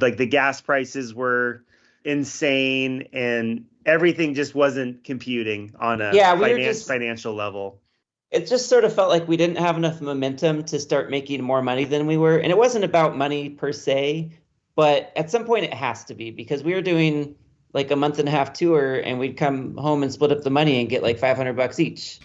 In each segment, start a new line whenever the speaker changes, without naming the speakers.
Like the gas prices were insane and everything just wasn't computing on a
Yeah, we were just,
financial level.
it just sort of felt like we didn't have enough momentum to start making more money than we were. And it wasn't about money per se, but at some point it has to be because we were doing like a month and a half tour and we'd come home and split up the money and get like $500 each.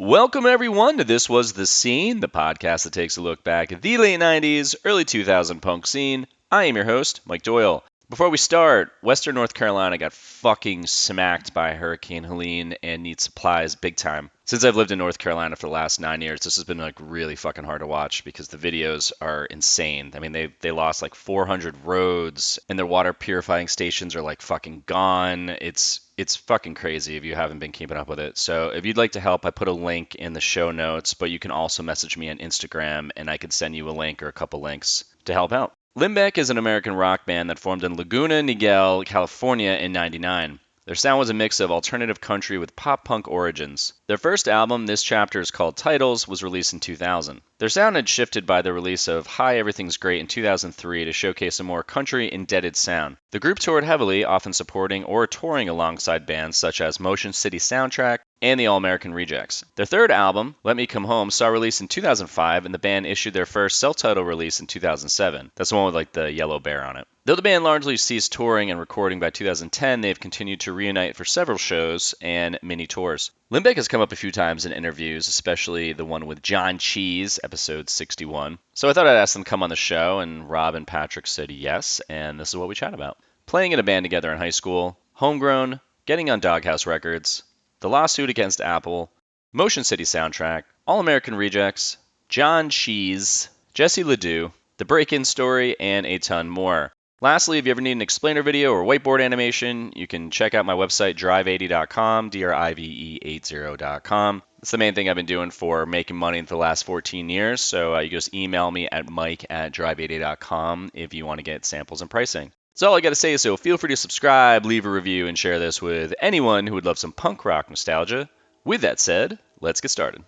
Welcome, everyone, to This Was The Scene, the podcast that takes a look back at the late 90s, early 2000 punk scene. I am your host, Mike Doyle. Before we start, Western North Carolina got fucking smacked by Hurricane Helene and needs supplies big time. Since I've lived in North Carolina for the last 9 years, this has been like really fucking hard to watch because the videos are insane. I mean, they lost like 400 roads and their water purifying stations are like fucking gone. It's fucking crazy if you haven't been keeping up with it. So if you'd like to help, I put a link in the show notes, but you can also message me on Instagram and I could send you a link or a couple links to help out. Limbeck is an American rock band that formed in Laguna Niguel, California in '99. Their sound was a mix of alternative country with pop-punk origins. Their first album, This Chapter is Called Titles, was released in 2000. Their sound had shifted by the release of Hi, Everything's Great in 2003 to showcase a more country-indebted sound. The group toured heavily, often supporting or touring alongside bands such as Motion City Soundtrack and the All-American Rejects. Their third album, Let Me Come Home, saw release in 2005, and the band issued their first self-titled release in 2007. That's the one with like the yellow bear on it. Though the band largely ceased touring and recording by 2010, they've continued to reunite for several shows and mini tours. Limbeck has come up a few times in interviews, especially the one with Jon Cheese, episode 61. So I thought I'd ask them to come on the show, and Robb and Patrick said yes, and this is what we chat about. Playing in a band together in high school, homegrown, getting on Doghouse Records, the lawsuit against Apple, Motion City Soundtrack, All-American Rejects, Jon Cheese, Jesse Ledoux, the break-in story, and a ton more. Lastly, if you ever need an explainer video or whiteboard animation, you can check out my website, drive80.com, drive80.com. That's the main thing I've been doing for making money for the last 14 years, so you just email me at mike@drive80.com if you want to get samples and pricing. That's all I got to say, so feel free to subscribe, leave a review, and share this with anyone who would love some punk rock nostalgia. With that said, let's get started.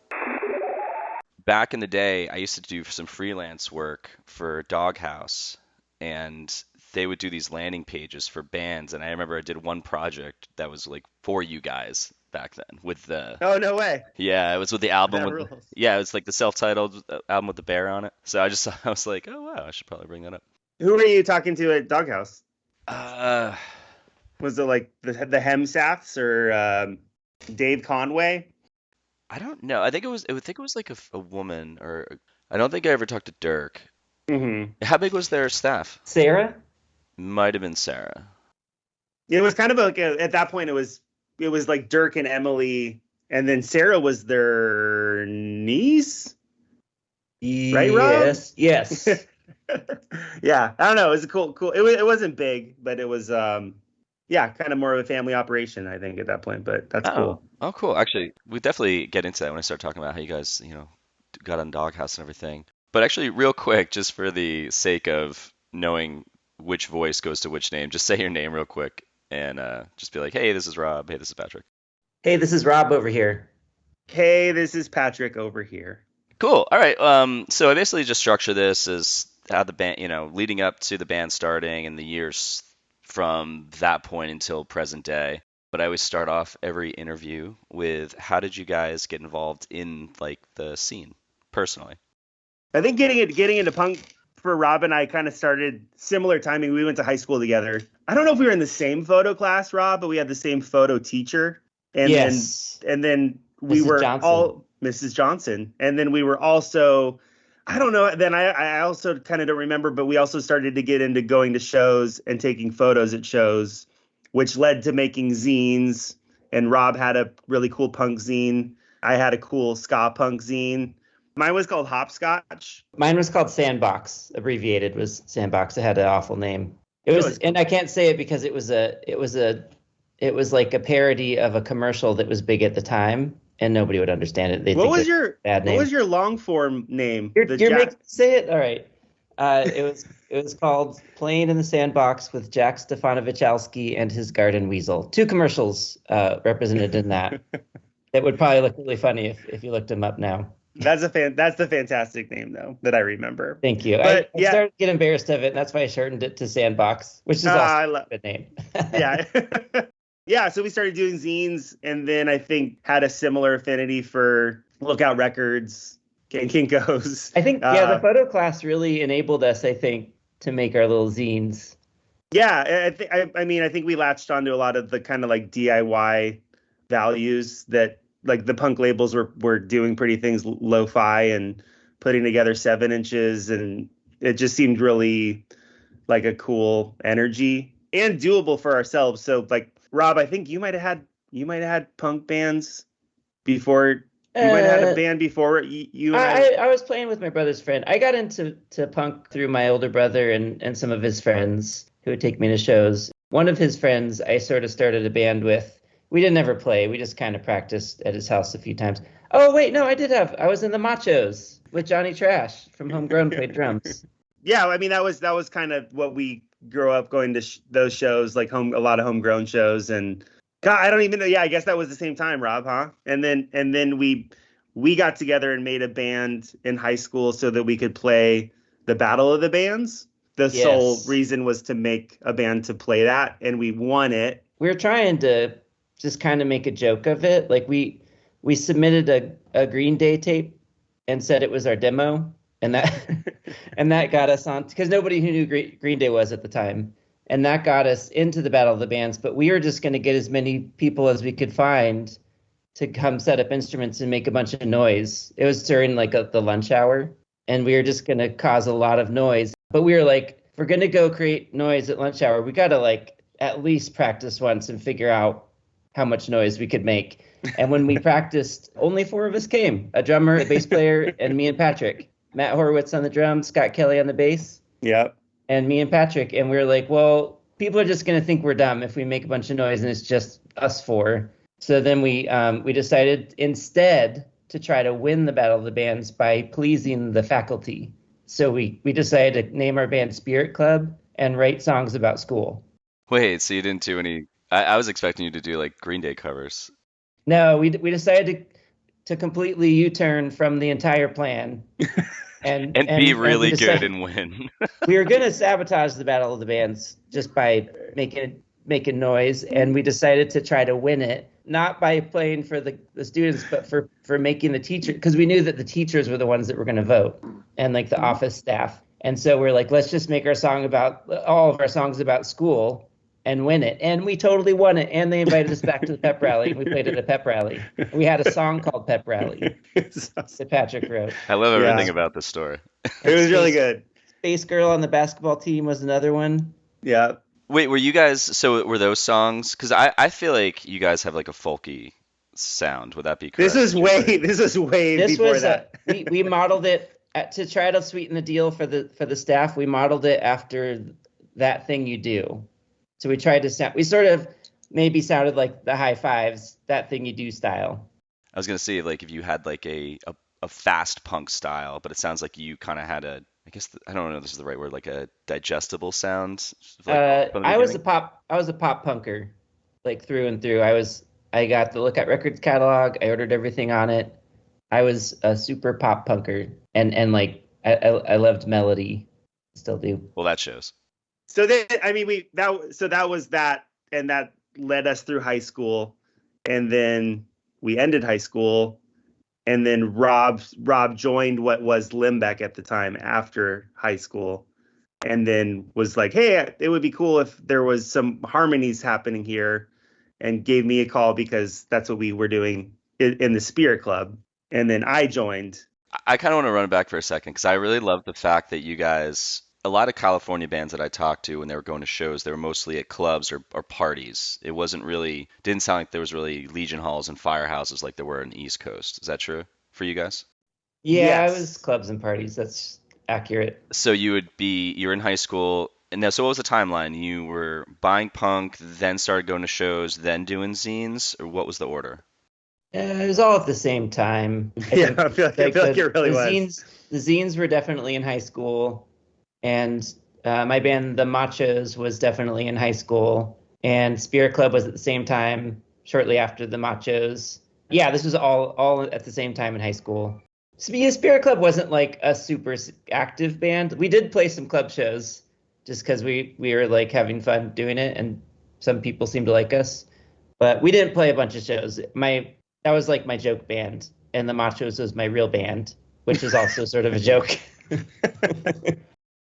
Back in the day, I used to do some freelance work for Doghouse, and they would do these landing pages for bands, and I remember I did one project that was like for you guys back then with the...
Oh, no way.
Yeah, it was with the album
That
with...
rules.
Yeah, it was like the self-titled album with the bear on it. So I was like, oh wow, I should probably bring that up.
Who were you talking to at Doghouse?
Uh,
Was it like the Hemsafts or Dave Conway?
I don't know. I think it was like a woman, or I don't think I ever talked to Dirk.
Mm-hmm.
How big was their staff?
Sarah?
Might have been Sarah.
It was kind of like at that point it was like Dirk and Emily, and then Sarah was their niece, right, Rob?
Yes.
Yeah, I don't know. It was cool. It wasn't big, but it was kind of more of a family operation, I think, at that point. But that's cool.
Oh, cool. Actually, we definitely get into that when I start talking about how you guys, got on Doghouse and everything. But actually, real quick, just for the sake of knowing which voice goes to which name, just say your name real quick and just be like, hey, this is Rob. Hey, this is Patrick.
Hey, this is Rob over here.
Hey, this is Patrick over here.
Cool. All right. So I basically just structure this as how the band, leading up to the band starting and the years from that point until present day. But I always start off every interview with, how did you guys get involved in like the scene personally?
I think getting into punk for Rob and I kind of started similar timing. We went to high school together. I don't know if we were in the same photo class, Rob, but we had the same photo teacher. And
yes.
then we
Mrs.
were
Johnson.
all Mrs. Johnson. And then we were also, I don't know. Then I also kind of don't remember, but we also started to get into going to shows and taking photos at shows, which led to making zines. And Rob had a really cool punk zine. I had a cool ska punk zine. Mine was called Hopscotch.
Mine was called Sandbox. Abbreviated was Sandbox. It had an awful name. It was, and I can't say it because it was like a parody of a commercial that was big at the time, and nobody would understand it.
What was your long form name?
You're making say it? All right. It was called Playing in the Sandbox with Jack Stefanovich and his garden weasel. 2 commercials represented in that. It would probably look really funny if you looked them up now.
That's the fantastic name though that I remember.
Thank you.
But
I started to get embarrassed of it, and that's why I shortened it to Sandbox, which is also a good name.
Yeah. Yeah, so we started doing zines, and then I think had a similar affinity for Lookout Records and Kinko's.
I think, the photo class really enabled us, I think, to make our little zines.
Yeah, I mean, I think we latched onto a lot of the kind of like DIY values that like the punk labels were doing pretty things lo-fi and putting together 7 inches, and it just seemed really like a cool energy and doable for ourselves. So like Rob, I think you might have had punk bands before. You might have had a band before you and
I was playing with my brother's friend. I got into punk through my older brother and some of his friends who would take me to shows. One of his friends I sort of started a band with. We didn't ever play. We just kind of practiced at his house a few times. Oh, wait, no, I was in the Machos with Johnny Trash from Homegrown, played drums.
Yeah, I mean, that was kind of what we grew up going to those shows, like a lot of homegrown shows. And God, I don't even know. Yeah, I guess that was the same time, Rob, huh? And then we got together and made a band in high school so that we could play the Battle of the Bands. The sole reason was to make a band to play that, and we won it.
We were trying to just kind of make a joke of it. Like we submitted a Green Day tape and said it was our demo, and that got us on, because nobody who knew Green Day was at the time, and that got us into the Battle of the Bands. But we were just going to get as many people as we could find to come set up instruments and make a bunch of noise. It was during like the lunch hour, and we were just going to cause a lot of noise. But we were like, if we're going to go create noise at lunch hour, we got to like at least practice once and figure out how much noise we could make. And when we practiced, only 4 of us came: a drummer, a bass player, and me and Patrick. Matt Horowitz on the drums, Scott Kelly on the bass.
Yep.
And me and Patrick. And we were like, well, people are just going to think we're dumb if we make a bunch of noise and it's just us 4. So then we decided instead to try to win the Battle of the Bands by pleasing the faculty. So we decided to name our band Spirit Club and write songs about school.
Wait, so you didn't do any... I was expecting you to do like Green Day covers.
No, we decided to completely U-turn from the entire plan. And
be really good and win.
We were going to sabotage the Battle of the Bands just by making noise, and we decided to try to win it, not by playing for the students, but for making the teacher, because we knew that the teachers were the ones that were going to vote, and like the office staff. And so we're like, let's just make all of our songs about school and win it. And we totally won it. And they invited us back to the pep rally. We played at a pep rally. We had a song called Pep Rally that Patrick wrote.
I love everything about this story.
It was really good.
Space Girl on the basketball team was another one.
Yeah.
Wait, were you guys, so were those songs? Because I feel like you guys have like a folky sound. Would that be correct?
This is way before that.
We modeled it to try to sweeten the deal for the staff. We modeled it after That Thing You Do. So we tried to sound, we sort of maybe sounded like the High Fives, That Thing You Do style.
I was going to say, like, if you had like a fast punk style, but it sounds like you kind of had I don't know if this is the right word, like a digestible sound. Like,
I was a pop punker, like through and through. I got the Lookout Records catalog. I ordered everything on it. I was a super pop punker, and like I loved melody, still do.
Well, that shows.
So then, I mean, that was that, and that led us through high school, and then we ended high school, and then Rob joined what was Limbeck at the time after high school, and then was like, hey, it would be cool if there was some harmonies happening here, and gave me a call because that's what we were doing in the Spirit Club, and then I joined.
I kind of want to run it back for a second because I really love the fact that you guys. A lot of California bands that I talked to when they were going to shows, they were mostly at clubs or parties. It didn't sound like there was really Legion halls and firehouses like there were in the East Coast. Is that true for you guys?
Yeah,
Yes.
it was clubs and parties. That's accurate.
So you're in high school. And now, so what was the timeline? You were buying punk, then started going to shows, then doing zines, or what was the order?
It was all at the same time.
I feel like it really was.
The zines were definitely in high school. And my band, The Machos, was definitely in high school. And Spirit Club was at the same time, shortly after The Machos. Yeah, this was all at the same time in high school. So, yeah, Spirit Club wasn't like a super active band. We did play some club shows just because we were like having fun doing it, and some people seemed to like us. But we didn't play a bunch of shows. That was like my joke band, and The Machos was my real band, which is also sort of a joke.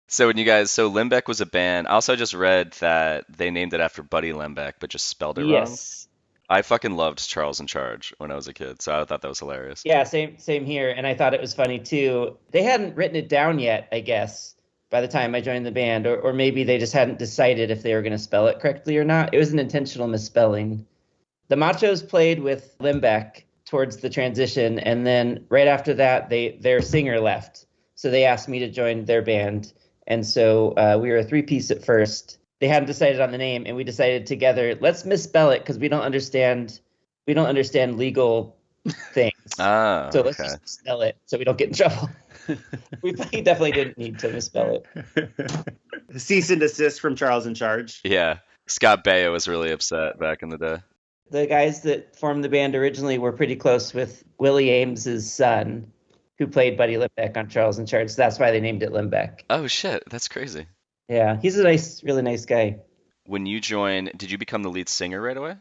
So Limbeck was a band. I also just read that they named it after Buddy Limbeck, but just spelled it wrong.
Yes.
I fucking loved Charles in Charge when I was a kid, so I thought that was hilarious.
Yeah, same here. And I thought it was funny too. They hadn't written it down yet, I guess, by the time I joined the band, or maybe they just hadn't decided if they were going to spell it correctly or not. It was an intentional misspelling. The Machos played with Limbeck towards the transition, and then right after that, their singer left. So they asked me to join their band. And so we were a three-piece at first. They hadn't decided on the name, and we decided together, let's misspell it because we don't understand legal things. So let's just misspell it so we don't get in trouble. We definitely didn't need to misspell it.
Cease and desist from Charles in Charge.
Yeah. Scott Baio was really upset back in the day.
The guys that formed the band originally were pretty close with Willie Ames's son, who played Buddy Limbeck on Charles in Charge. So that's why they named it Limbeck.
Oh, shit. That's crazy.
Yeah, he's a really nice guy.
When you joined, did you become the lead singer right away?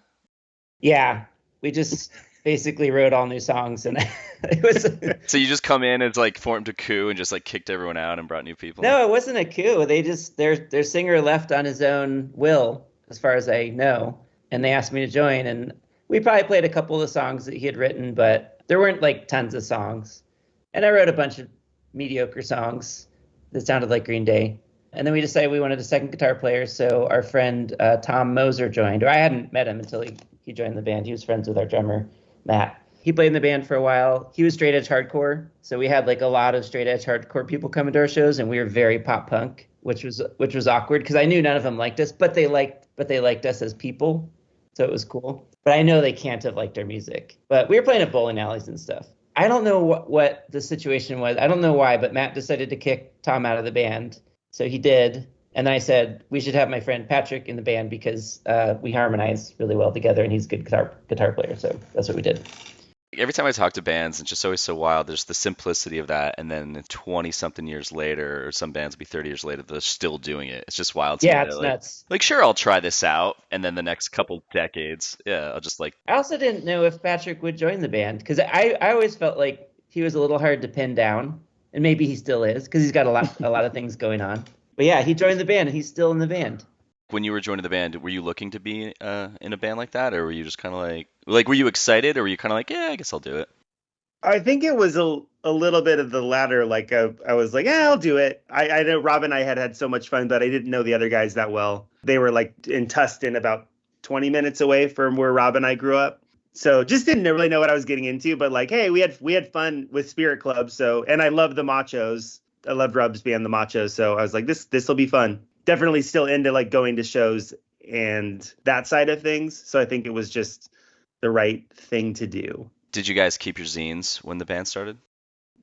Yeah, we just basically wrote all new songs, and it was.
So you just come in and like formed a coup and just like kicked everyone out and brought new people?
No, it wasn't a coup. They just their singer left on his own will, as far as I know, and they asked me to join, and we probably played a couple of the songs that he had written, but there weren't like tons of songs, and I wrote a bunch of mediocre songs that sounded like Green Day. And then we decided we wanted a second guitar player, so our friend Tom Moser joined. Or I hadn't met him until he joined the band. He was friends with our drummer, Matt. He played in the band for a while. He was straight edge hardcore, so we had like a lot of straight edge hardcore people coming to our shows, and we were very pop punk, which was awkward because I knew none of them liked us, but they liked us as people, so it was cool. But I know they can't have liked our music. But we were playing at bowling alleys and stuff. I don't know what the situation was. I don't know why, but Matt decided to kick Tom out of the band. So he did, and I said we should have my friend Patrick in the band because we harmonize really well together, and he's a good guitar player. So that's what we did.
Every time I talk to bands, it's just always so wild. There's the simplicity of that, and then 20-something years later, or some bands will be 30 years later, they're still doing it. It's just wild to
me.
It's
nuts.
Like, sure, I'll try this out, and then the next couple decades, I'll just like...
I also didn't know if Patrick would join the band, because I always felt like he was a little hard to pin down. And maybe he still is, because he's got a lot of things going on. But yeah, he joined the band, and he's still in the band.
When you were joining the band, were you looking to be in a band like that, or were you just kind of like, were you excited, or were you kind of like, yeah, I guess I'll do it?
I think it was a little bit of the latter. Like I was like, yeah, I'll do it. I know Rob and I had so much fun, but I didn't know the other guys that well. They were like in Tustin, about 20 minutes away from where Rob and I grew up. So just didn't really know what I was getting into, but like, hey, we had fun with Spirit Club. So, and I love the Machos. I loved Rob's band, the Machos. So I was like, this will be fun. Definitely still into like going to shows and that side of things. So I think it was just the right thing to do.
Did you guys keep your zines when the band started?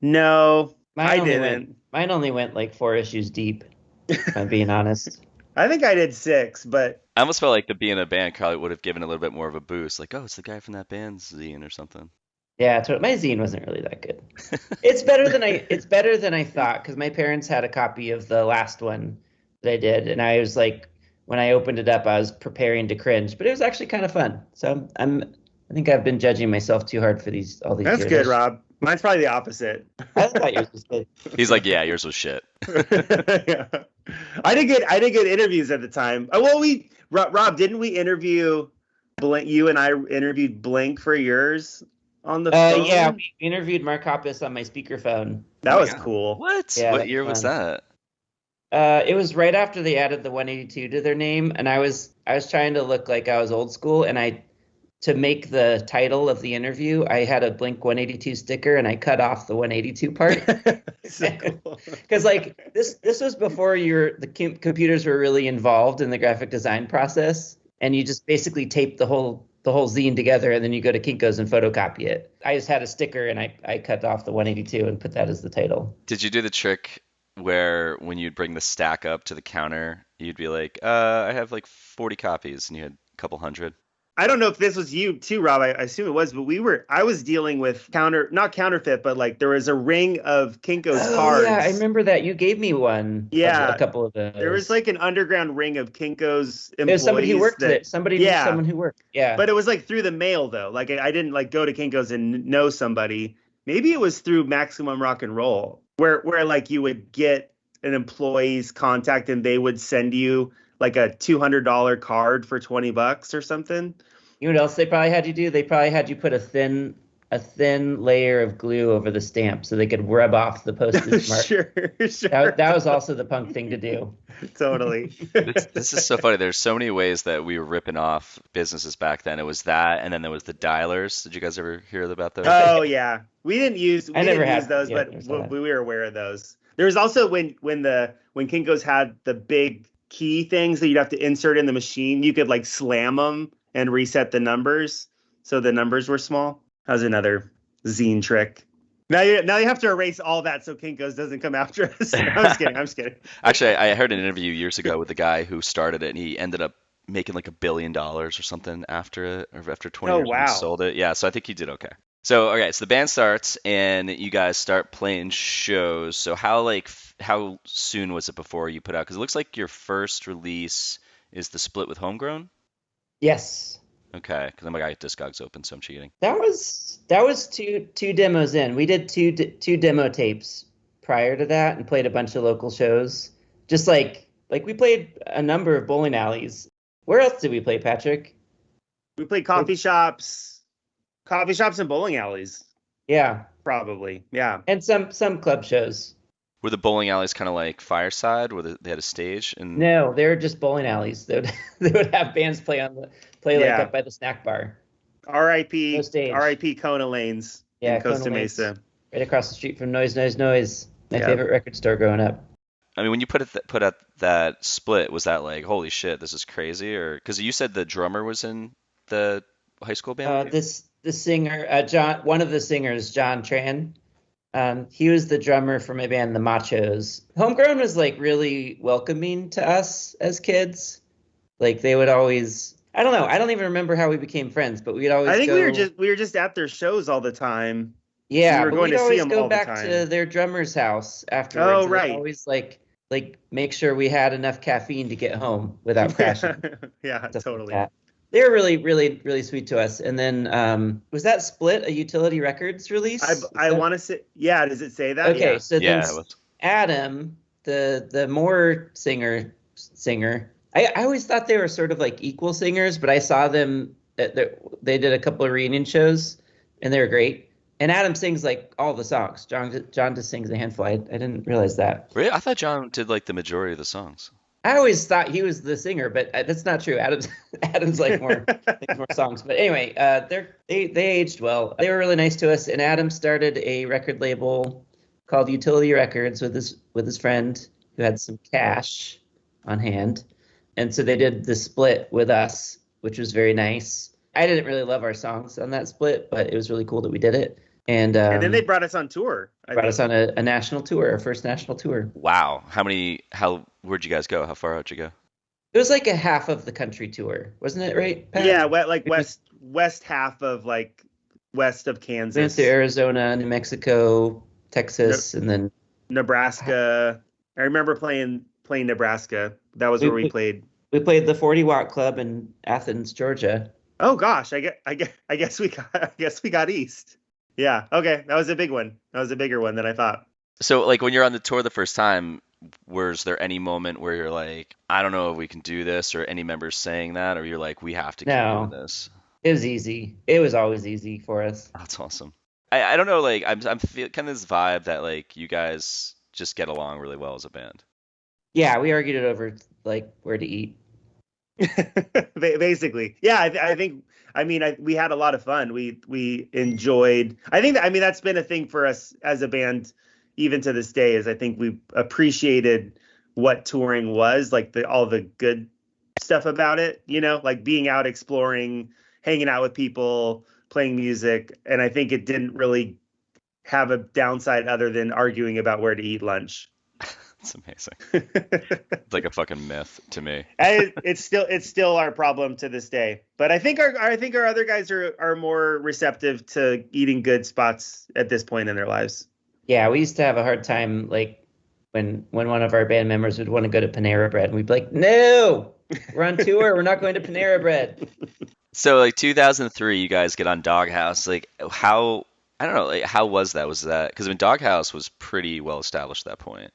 No, I didn't.
Mine only went like 4 issues deep, if I'm being honest.
I think I did 6, but
I almost felt like the being in a band probably would have given a little bit more of a boost. Like, oh, it's the guy from that band's zine or something.
Yeah, my zine wasn't really that good. It's better than I thought, because my parents had a copy of the last one that I did, and I was like, when I opened it up, I was preparing to cringe, but it was actually kind of fun. So I think I've been judging myself too hard for all these years.
That's good, Rob. Mine's probably the opposite.
I thought yours was good.
He's like, yeah, yours was shit.
Yeah. I did get interviews at the time. Well, Rob, didn't we interview Blink? You and I interviewed Blink for yours on the phone.
Yeah, we interviewed Mark Hoppus on my speakerphone.
That was cool.
What?
Yeah,
what year was that?
It was right after they added the 182 to their name, and I was trying to look like I was old school, and to make the title of the interview, I had a Blink 182 sticker, and I cut off the 182 part.
So cool.
Because like this was before the computers were really involved in the graphic design process, and you just basically tape the whole zine together, and then you go to Kinko's and photocopy it. I just had a sticker, and I cut off the 182 and put that as the title.
Did you do the trick where when you'd bring the stack up to the counter, you'd be like, I have like 40 copies, and you had a couple hundred.
I don't know if this was you too, Rob. I assume it was, but I was dealing with not counterfeit, but like there was a ring of Kinko's cards.
Yeah, I remember that. You gave me one.
Yeah.
A couple of those.
There was like an underground ring of Kinko's employees.
It was somebody who worked there. Somebody knew someone who worked. Yeah.
But it was like through the mail though. Like I didn't like go to Kinko's and know somebody. Maybe it was through Maximum Rock and Roll, where like you would get an employee's contact and they would send you like a $200 card for $20 or something.
You know what else they probably had you do? They probably had you put a thin layer of glue over the stamp so they could rub off the postage mark.
Sure.
That was also the punk thing to do.
Totally.
This is so funny. There's so many ways that we were ripping off businesses back then. It was that, and then there was the dialers. Did you guys ever hear about those?
Oh yeah, we didn't use those,
yeah,
but we were aware of those. There was also when Kinko's had the big key things that you'd have to insert in the machine, you could like slam them and reset the numbers so the numbers were small. That was another zine trick. Now you have to erase all that so Kinko's doesn't come after us. I'm just kidding.
Actually, I heard an interview years ago with the guy who started it, and he ended up making like $1 billion or something after it, or after 20 years
wow.
he sold it. Yeah, so I think he did okay. So, okay, so the band starts and you guys start playing shows. So how soon was it before you put out? Because it looks like your first release is the split with Homegrown.
Yes.
Okay, because I'm like, I got Discogs open, so I'm cheating.
That was two demos in. We did two demo tapes prior to that and played a bunch of local shows. Just like we played a number of bowling alleys. Where else did we play, Patrick?
We played coffee shops and bowling alleys.
Yeah,
probably. Yeah,
and some club shows.
Were the bowling alleys kind of like Fireside, where they had a stage? And
no, they were just bowling alleys. They would have bands play like up by the snack bar.
R.I.P. Kona Lanes in Costa Mesa.
Right across the street from Noise. My favorite record store growing up.
I mean, when you put out that split, was that like, holy shit, this is crazy? Or because you said the drummer was in the high school band?
The singer, one of the singers, John Tran. He was the drummer for my band, The Machos. Homegrown was like really welcoming to us as kids. Like they would always, I don't know, I don't even remember how we became friends, but we'd always.
I think we were just at their shows all the time.
Yeah,
we were going to see them all the time.
We'd always go back to their drummer's house afterwards.
Oh, right.
Always like make sure we had enough caffeine to get home without crashing.
Yeah, totally.
Like they were really, really, really sweet to us. And then was that split a Utility Records release?
I want to say, yeah. Does it say that?
Okay,
yeah.
so then Adam, the more singer, I always thought they were sort of like equal singers, but I saw them they did a couple of reunion shows, and they were great. And Adam sings like all the songs. John just sings a handful. I didn't realize that.
Really? I thought John did like the majority of the songs.
I always thought he was the singer, but that's not true. Adam's like more songs. But anyway, they aged well. They were really nice to us. And Adam started a record label called Utility Records with his friend who had some cash on hand, and so they did the split with us, which was very nice. I didn't really love our songs on that split, but it was really cool that we did it. And
then they brought us on tour.
Brought us on a national tour, our first national tour.
Wow. Where'd you guys go? How far out did you go?
It was like a half of the country tour, wasn't it, right, Pat?
Yeah, like west half of like west of Kansas.
We went to Arizona, New Mexico, Texas, and then
Nebraska. I remember playing Nebraska. That was where we played.
We played the 40 Watt Club in Athens, Georgia.
Oh gosh, I guess we got east. Yeah. Okay. That was a big one. That was a bigger one than I thought.
So like when you're on the tour the first time, was there any moment where you're like, I don't know if we can do this, or any members saying that, or you're like, we have to keep doing this?
It was easy. It was always easy for us.
That's awesome. I don't know, like I'm feeling kind of this vibe that like you guys just get along really well as a band.
Yeah, we argued it over like where to eat.
Basically. Yeah, we had a lot of fun. We enjoyed. That's been a thing for us as a band, even to this day. Is I think we appreciated what touring was like, all the good stuff about it. You know, like being out exploring, hanging out with people, playing music, and I think it didn't really have a downside other than arguing about where to eat lunch.
It's amazing. It's like a fucking myth to me.
It's still our problem to this day. But I think our other guys are more receptive to eating good spots at this point in their lives.
Yeah, we used to have a hard time, like when one of our band members would want to go to Panera Bread, and we'd be like, "No, we're on tour. We're not going to Panera Bread."
So like 2003, you guys get on Doghouse. Like how, I don't know, like how was that? Was that because I mean Doghouse was pretty well established at that point.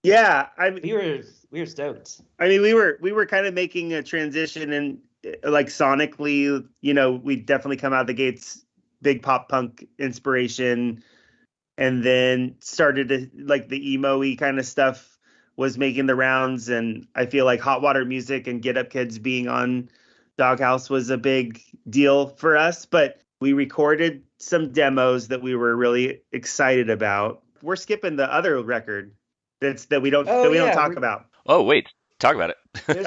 Yeah,
We were stoked.
I mean, we were kind of making a transition, and like sonically, we definitely come out of the gates, big pop punk inspiration, and then started to like the emo-y kind of stuff was making the rounds, and I feel like Hot Water Music and Get Up Kids being on Doghouse was a big deal for us, but we recorded some demos that we were really excited about. We're skipping the other record that we don't talk about.
Oh wait, talk about it.
There's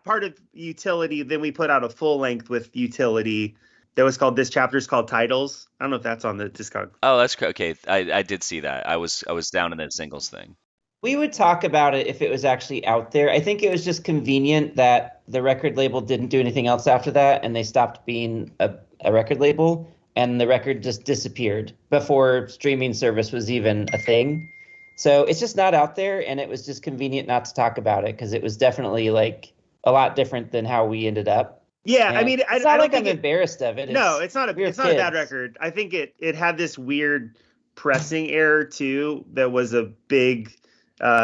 part of Utility. Then we put out a full length with Utility that was called. This chapter's called Titles. I don't know if that's on the Discog.
Oh, that's okay. I did see that. I was down in that singles thing.
We would talk about it if it was actually out there. I think it was just convenient that the record label didn't do anything else after that, and they stopped being a record label, and the record just disappeared before streaming service was even a thing. So it's just not out there, and it was just convenient not to talk about it because it was definitely like a lot different than how we ended up.
Yeah,
And
I mean,
it's not like I'm embarrassed of it.
No, it's not a bad record. I think it had this weird pressing error too that was a big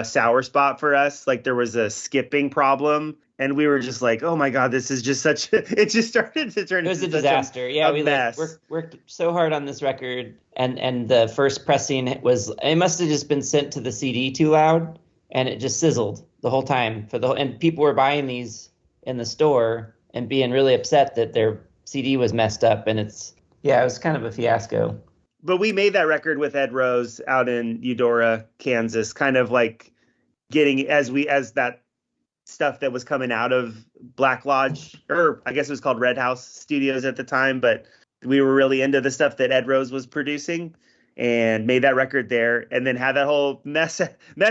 sour spot for us. Like there was a skipping problem, and we were just like, "Oh my god, this is just such." It just started to turn.
It was
into
a disaster. We
mess.
Worked so hard on this record, and the first pressing it must have just been sent to the CD too loud, and it just sizzled the whole time and people were buying these in the store and being really upset that their CD was messed up, and it was kind of a fiasco.
But we made that record with Ed Rose out in Eudora, Kansas, kind of like getting as that stuff that was coming out of Black Lodge, or I guess it was called Red House Studios at the time, but we were really into the stuff that Ed Rose was producing and made that record there, and then had that whole mess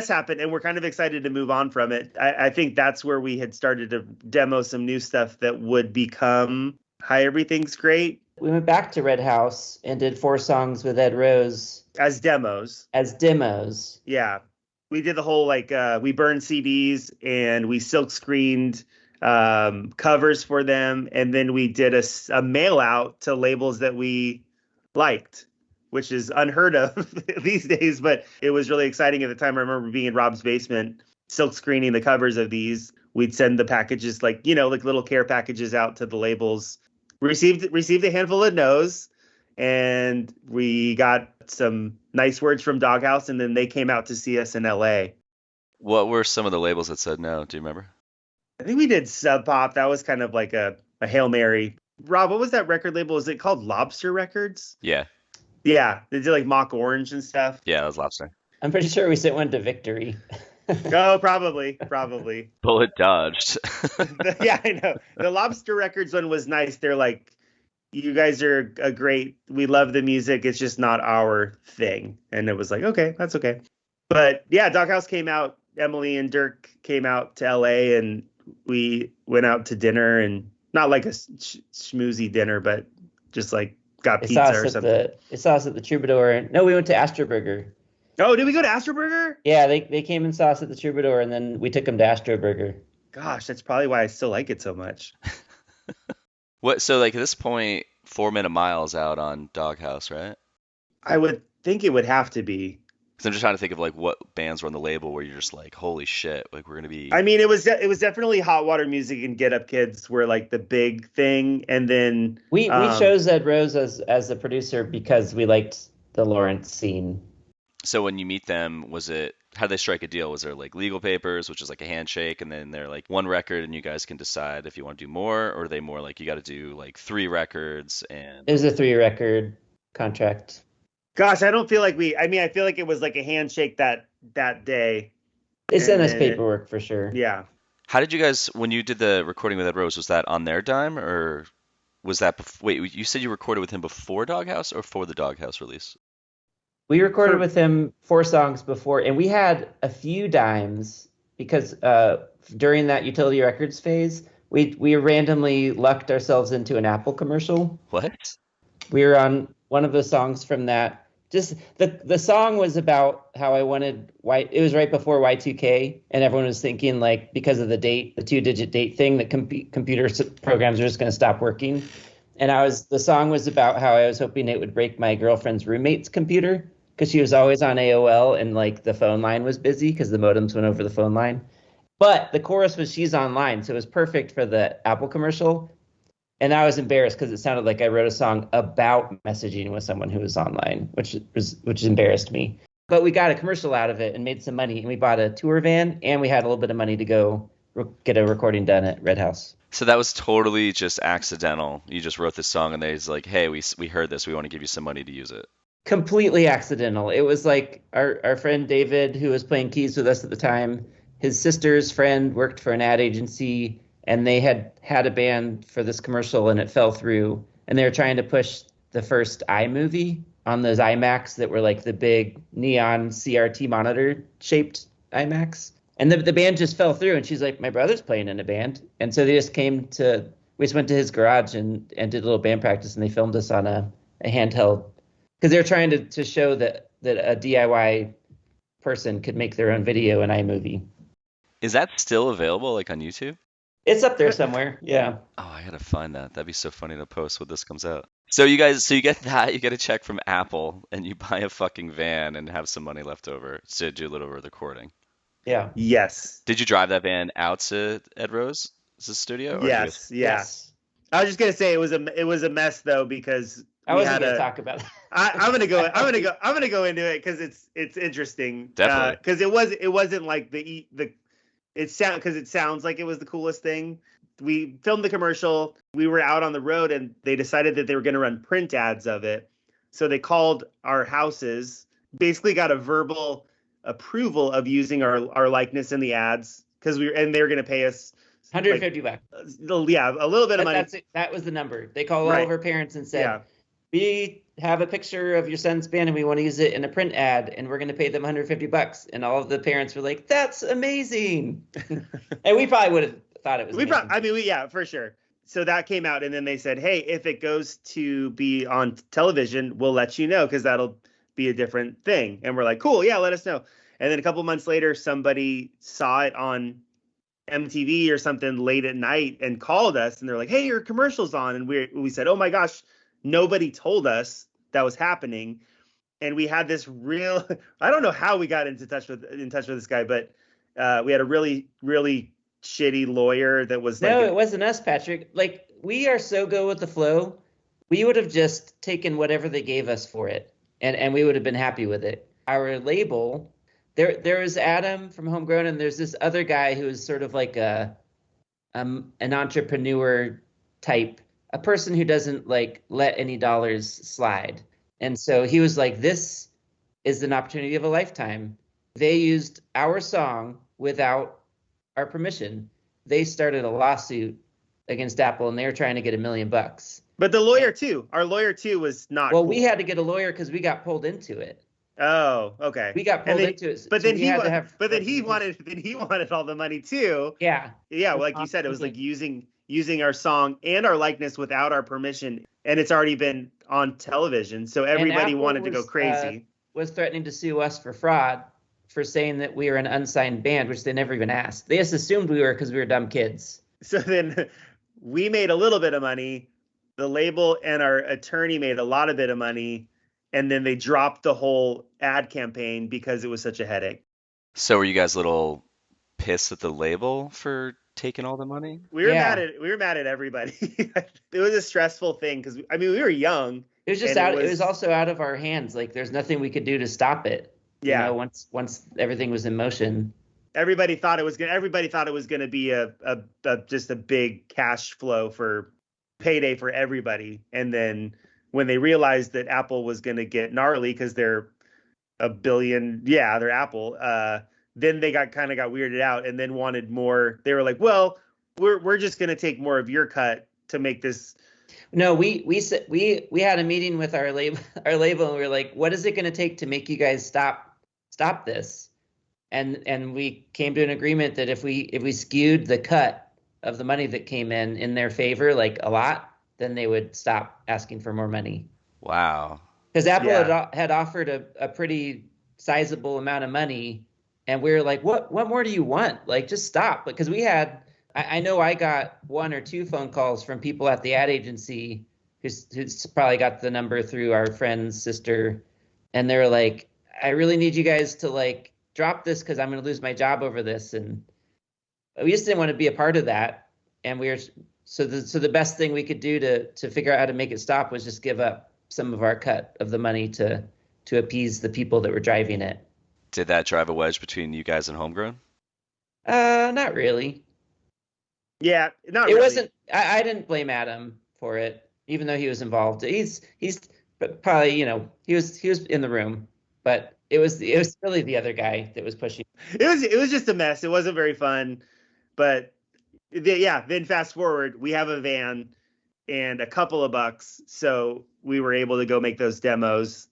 happen, and we're kind of excited to move on from it. I think that's where we had started to demo some new stuff that would become Hi Everything's Great.
We went back to Red House and did 4 songs with Ed Rose.
As demos.
Yeah.
We did the whole, we burned CDs and we silk screened covers for them. And then we did a mail out to labels that we liked, which is unheard of these days. But it was really exciting at the time. I remember being in Robb's basement, silk screening the covers of these. We'd send the packages, like little care packages out to the labels. Received a handful of no's, and we got some nice words from Doghouse, and then they came out to see us in LA.
What were some of the labels that said no? Do you remember?
I think we did Sub Pop. That was kind of like a Hail Mary. Rob, what was that record label? Is it called Lobster Records?
Yeah.
Yeah, they did like Mock Orange and stuff.
Yeah, that was Lobster.
I'm pretty sure we sent one to Victory.
Oh, probably.
Bullet dodged.
Yeah, I know. The Lobster Records one was nice. They're like, you guys are great. We love the music. It's just not our thing. And it was like, okay, that's okay. But yeah, Doghouse came out. Emily and Dirk came out to LA, and we went out to dinner, and not like a schmoozy dinner, but just like got pizza or something.
They saw us at the Troubadour. No, we went to Astroburger.
Oh, did we go to Astroburger?
Yeah, they came and saw us at the Troubadour, and then we took them to Astroburger.
Gosh, that's probably why I still like it so much.
So like at this point, 4 Minute Miles out on Doghouse, right?
I would think it would have to be.
Because I'm just trying to think of like what bands were on the label where you're just like, holy shit, like we're gonna be.
I mean, it was definitely Hot Water Music and Get Up Kids were like the big thing, and then
we chose Ed Rose as the producer because we liked the Lawrence scene.
So when you meet them, how did they strike a deal? Was there like legal papers, which is like a handshake, and then they're like one record and you guys can decide if you want to do more, or are they more like you got to do like 3 records and.
It was a 3-record contract.
Gosh, I don't feel like I feel like it was like a handshake that day.
They sent us paperwork for sure.
Yeah.
How did you guys, when you did the recording with Ed Rose, was that on their dime or was that, wait, you said you recorded with him before Doghouse or for the Doghouse release?
We recorded with him 4 songs before, and we had a few dimes because during that Utility Records phase, we randomly lucked ourselves into an Apple commercial.
What?
We were on one of the songs from that. Just the song was about how I wanted it was right before Y2K, and everyone was thinking, like, because of the date, the 2-digit date thing, that computer programs are just going to stop working. And the song was about how I was hoping it would break my girlfriend's roommate's computer because she was always on AOL and like the phone line was busy because the modems went over the phone line. But the chorus was "She's Online," so it was perfect for the Apple commercial. And I was embarrassed because it sounded like I wrote a song about messaging with someone who was online, which embarrassed me. But we got a commercial out of it and made some money, and we bought a tour van, and we had a little bit of money to go get a recording done at Red House.
So that was totally just accidental. You just wrote this song, and they's like, "Hey, we heard this. We want to give you some money to use it."
Completely accidental. It was like our friend David, who was playing keys with us at the time, his sister's friend worked for an ad agency, and they had a band for this commercial, and it fell through. And they were trying to push the first iMovie on those iMacs that were like the big neon CRT monitor shaped iMacs. And the band just fell through, and she's like, "My brother's playing in a band." And so they just we just went to his garage and did a little band practice, and they filmed us on a handheld, because they were trying to show that a DIY person could make their own video in iMovie.
Is that still available, like on YouTube?
It's up there somewhere. Yeah.
Oh, I gotta find that. That'd be so funny to post when this comes out. So you get that, you get a check from Apple, and you buy a fucking van and have some money left over to do a little recording.
Yeah.
Yes.
Did you drive that van out to Ed Rose's studio? Or
Yes. Yes. I was just gonna say it was a mess though, because
I wasn't gonna talk about it.
I'm gonna go into it because it's interesting.
Definitely.
Because it wasn't like it sounds like it was the coolest thing. We filmed the commercial. We were out on the road, and they decided that they were going to run print ads of it. So they called our houses, basically got a verbal approval of using our likeness in the ads, and they were going to pay us
$150.
Yeah, a little bit of money.
That's it. That was the number. They called all of our parents and said, "We have a picture of your son's band, and we want to use it in a print ad, and we're going to pay them $150. And all of the parents were like, "That's amazing!" And we probably would have thought it was.
Yeah, for sure. So that came out, and then they said, "Hey, if it goes to be on television, we'll let you know, because that'll be a different thing." And we're like, "Cool, yeah, let us know." And then a couple months later, somebody saw it on MTV or something late at night and called us, and they're like, "Hey, your commercial's on." And we said, "Oh my gosh, nobody told us that was happening." And we had this real, I don't know how we got in touch with this guy, but we had a really, really shitty lawyer that was
No, it wasn't us, Patrick. Like, we are so go with the flow. We would have just taken whatever they gave us for it, and we would have been happy with it. Our label, there was Adam from Homegrown, and there's this other guy who is sort of like an entrepreneur type, a person who doesn't like let any dollars slide. And so he was like, "This is an opportunity of a lifetime." They used our song without our permission. They started a lawsuit against Apple, and they were trying to get $1 million.
But our lawyer too was not.
Well,
cool.
we had to get a lawyer because we got pulled into it.
Oh, okay.
We got pulled into it.
But then he wanted all the money too.
Yeah.
Yeah, like you said, it was like using our song and our likeness without our permission, and it's already been on television, so everybody wanted to go crazy.
Was threatening to sue us for fraud for saying that we were an unsigned band, which they never even asked. They just assumed we were because we were dumb kids.
So then we made a little bit of money. The label and our attorney made a lot of bit of money, and then they dropped the whole ad campaign because it was such a headache.
So were you guys a little pissed at the label for taking all the money?
We were mad at everybody. It was a stressful thing because we were young.
It was just it was also out of our hands. Like, there's nothing we could do to stop it.
Yeah.
You know, once everything was in motion.
Everybody thought it was gonna be just a big cash flow for payday for everybody. And then when they realized that Apple was gonna get gnarly because they're $1 billion, they're Apple. Then they got weirded out and then wanted more. They were like, "Well, we're just gonna take more of your cut to make this
No, we had a meeting with our label and we were like, what is it going to take to make you guys stop this? And we came to an agreement that if we skewed the cut of the money that came in their favor, like a lot, then they would stop asking for more money.
Wow.
Because Apple
Yeah.
had offered a pretty sizable amount of money, and we were like, what more do you want? Like, just stop. Because I know I got 1 or 2 phone calls from people at the ad agency who's probably got the number through our friend's sister, and they were like, I really need you guys to like drop this because I'm going to lose my job over this, and we just didn't want to be a part of that. And we were so the best thing we could do to figure out how to make it stop was just give up some of our cut of the money to appease the people that were driving it.
Did that drive a wedge between you guys and Homegrown?
Not really.
Yeah, not
It
really.
wasn't. I didn't blame Adam for it, even though he was involved. He's but probably he was in the room, but it was really the other guy that was pushing.
It was just a mess. It wasn't very fun. But then fast forward, we have a van and a couple of bucks, so we were able to go make those demos.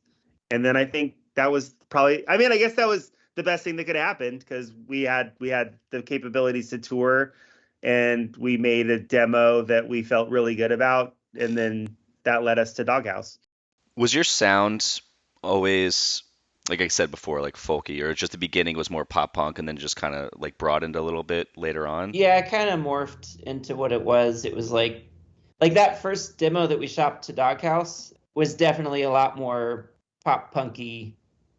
And then I think that was probably, I mean, I guess that was the best thing that could happen because we had the capabilities to tour, and we made a demo that we felt really good about, and then that led us to Doghouse.
Was your sound always, like I said before, like folky, or just the beginning was more pop punk and then just kind of like broadened a little bit later on?
Yeah, it kind of morphed into what it was. It was like that first demo that we shot to Doghouse was definitely a lot more pop punky.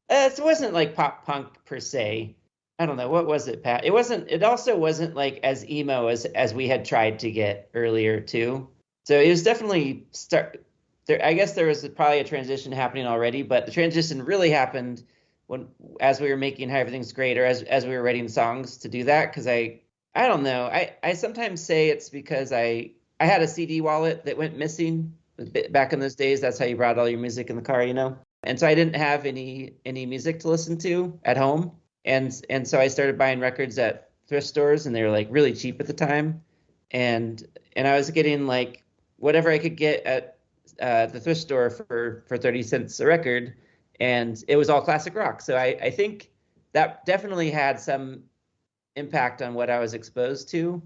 It wasn't like pop punk per se. I don't know, what was it, Pat? It also wasn't like as emo as we had tried to get earlier too. So it was definitely there. I guess there was probably a transition happening already, but the transition really happened as we were making How Everything's Great, or as we were writing songs to do that. Because I don't know. I sometimes say it's because I had a CD wallet that went missing back in those days. That's how you brought all your music in the car, And so I didn't have any music to listen to at home. And so I started buying records at thrift stores, and they were like really cheap at the time. And I was getting like whatever I could get at the thrift store for 30 cents a record, and it was all classic rock. So I think that definitely had some impact on what I was exposed to.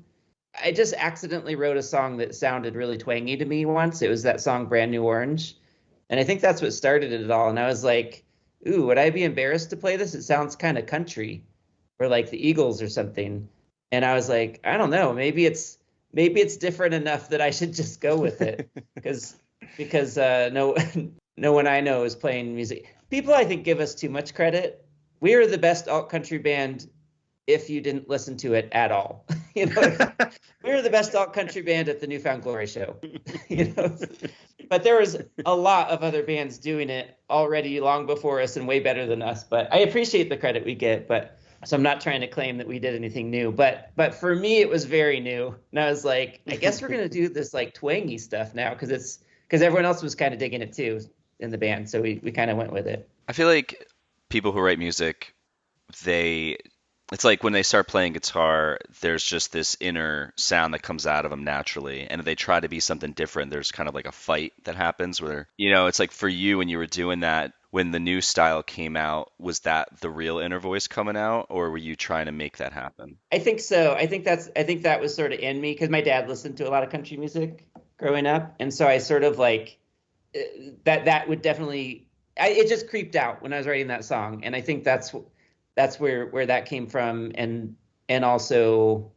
I just accidentally wrote a song that sounded really twangy to me once. It was that song Brand New Orange. And I think that's what started it all. And I was like, ooh, would I be embarrassed to play this? It sounds kind of country, or like the Eagles or something. And I was like, I don't know, maybe it's different enough that I should just go with it. because no one I know is playing music. People, I think, give us too much credit. We were the best alt country band if you didn't listen to it at all. We were the best alt country band at the Newfound Glory show. But there was a lot of other bands doing it already long before us and way better than us. But I appreciate the credit we get. But so I'm not trying to claim that we did anything new. But for me, it was very new. And I was like, I guess we're gonna do this like twangy stuff now because everyone else was kind of digging it too in the band. So we kind of went with it.
I feel like people who write music, it's like when they start playing guitar, there's just this inner sound that comes out of them naturally. And if they try to be something different, there's kind of like a fight that happens where, it's like for you when you were doing that, when the new style came out, was that the real inner voice coming out, or were you trying to make that happen?
I think so. I think that was sort of in me because my dad listened to a lot of country music growing up. And so I sort of like that would definitely, it just creeped out when I was writing that song. And I think that's where that came from. And also,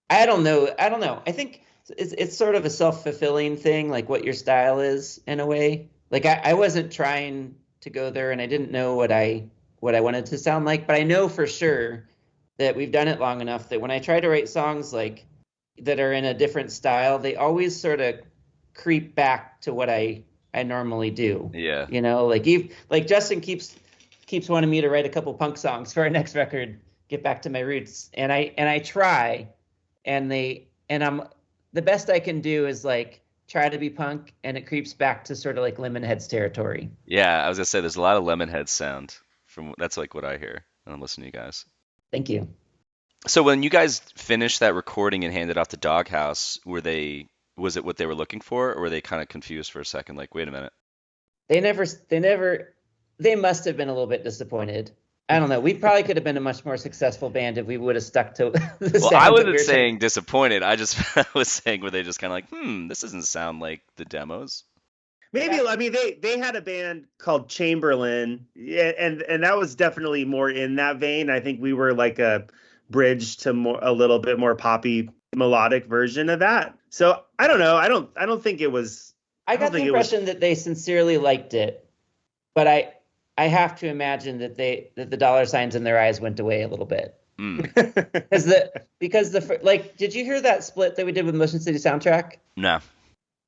I don't know. I think it's sort of a self-fulfilling thing, like what your style is in a way. Like I wasn't trying to go there, and I didn't know what I wanted to sound like, but I know for sure that we've done it long enough that when I try to write songs like that are in a different style, they always sort of creep back to what I normally do.
Yeah.
Like Justin keeps wanting me to write a couple punk songs for our next record, get back to my roots. And I try, and I'm the best I can do is like try to be punk, and it creeps back to sort of like Lemonhead's territory.
Yeah, I was gonna say there's a lot of Lemonhead sound that's like what I hear when I'm listening to you guys.
Thank you.
So when you guys finished that recording and handed off to Doghouse, were they Was it what they were looking for, or were they kind of confused for a second? Like, wait a minute.
They must have been a little bit disappointed. I don't know. We probably could have been a much more successful band if we would have stuck to the
Well,
sound
I
that we
wasn't
were
saying disappointed. I just I was saying were they just kind of like, this doesn't sound like the demos.
Maybe, I mean, they had a band called Chamberlain, yeah, and that was definitely more in that vein. I think we were like a bridge to a little bit more poppy melodic version of that. So I don't know. I don't think it was.
I got the impression that they sincerely liked it, but I have to imagine that the dollar signs in their eyes went away a little bit. Because did you hear that split that we did with Motion City Soundtrack?
No.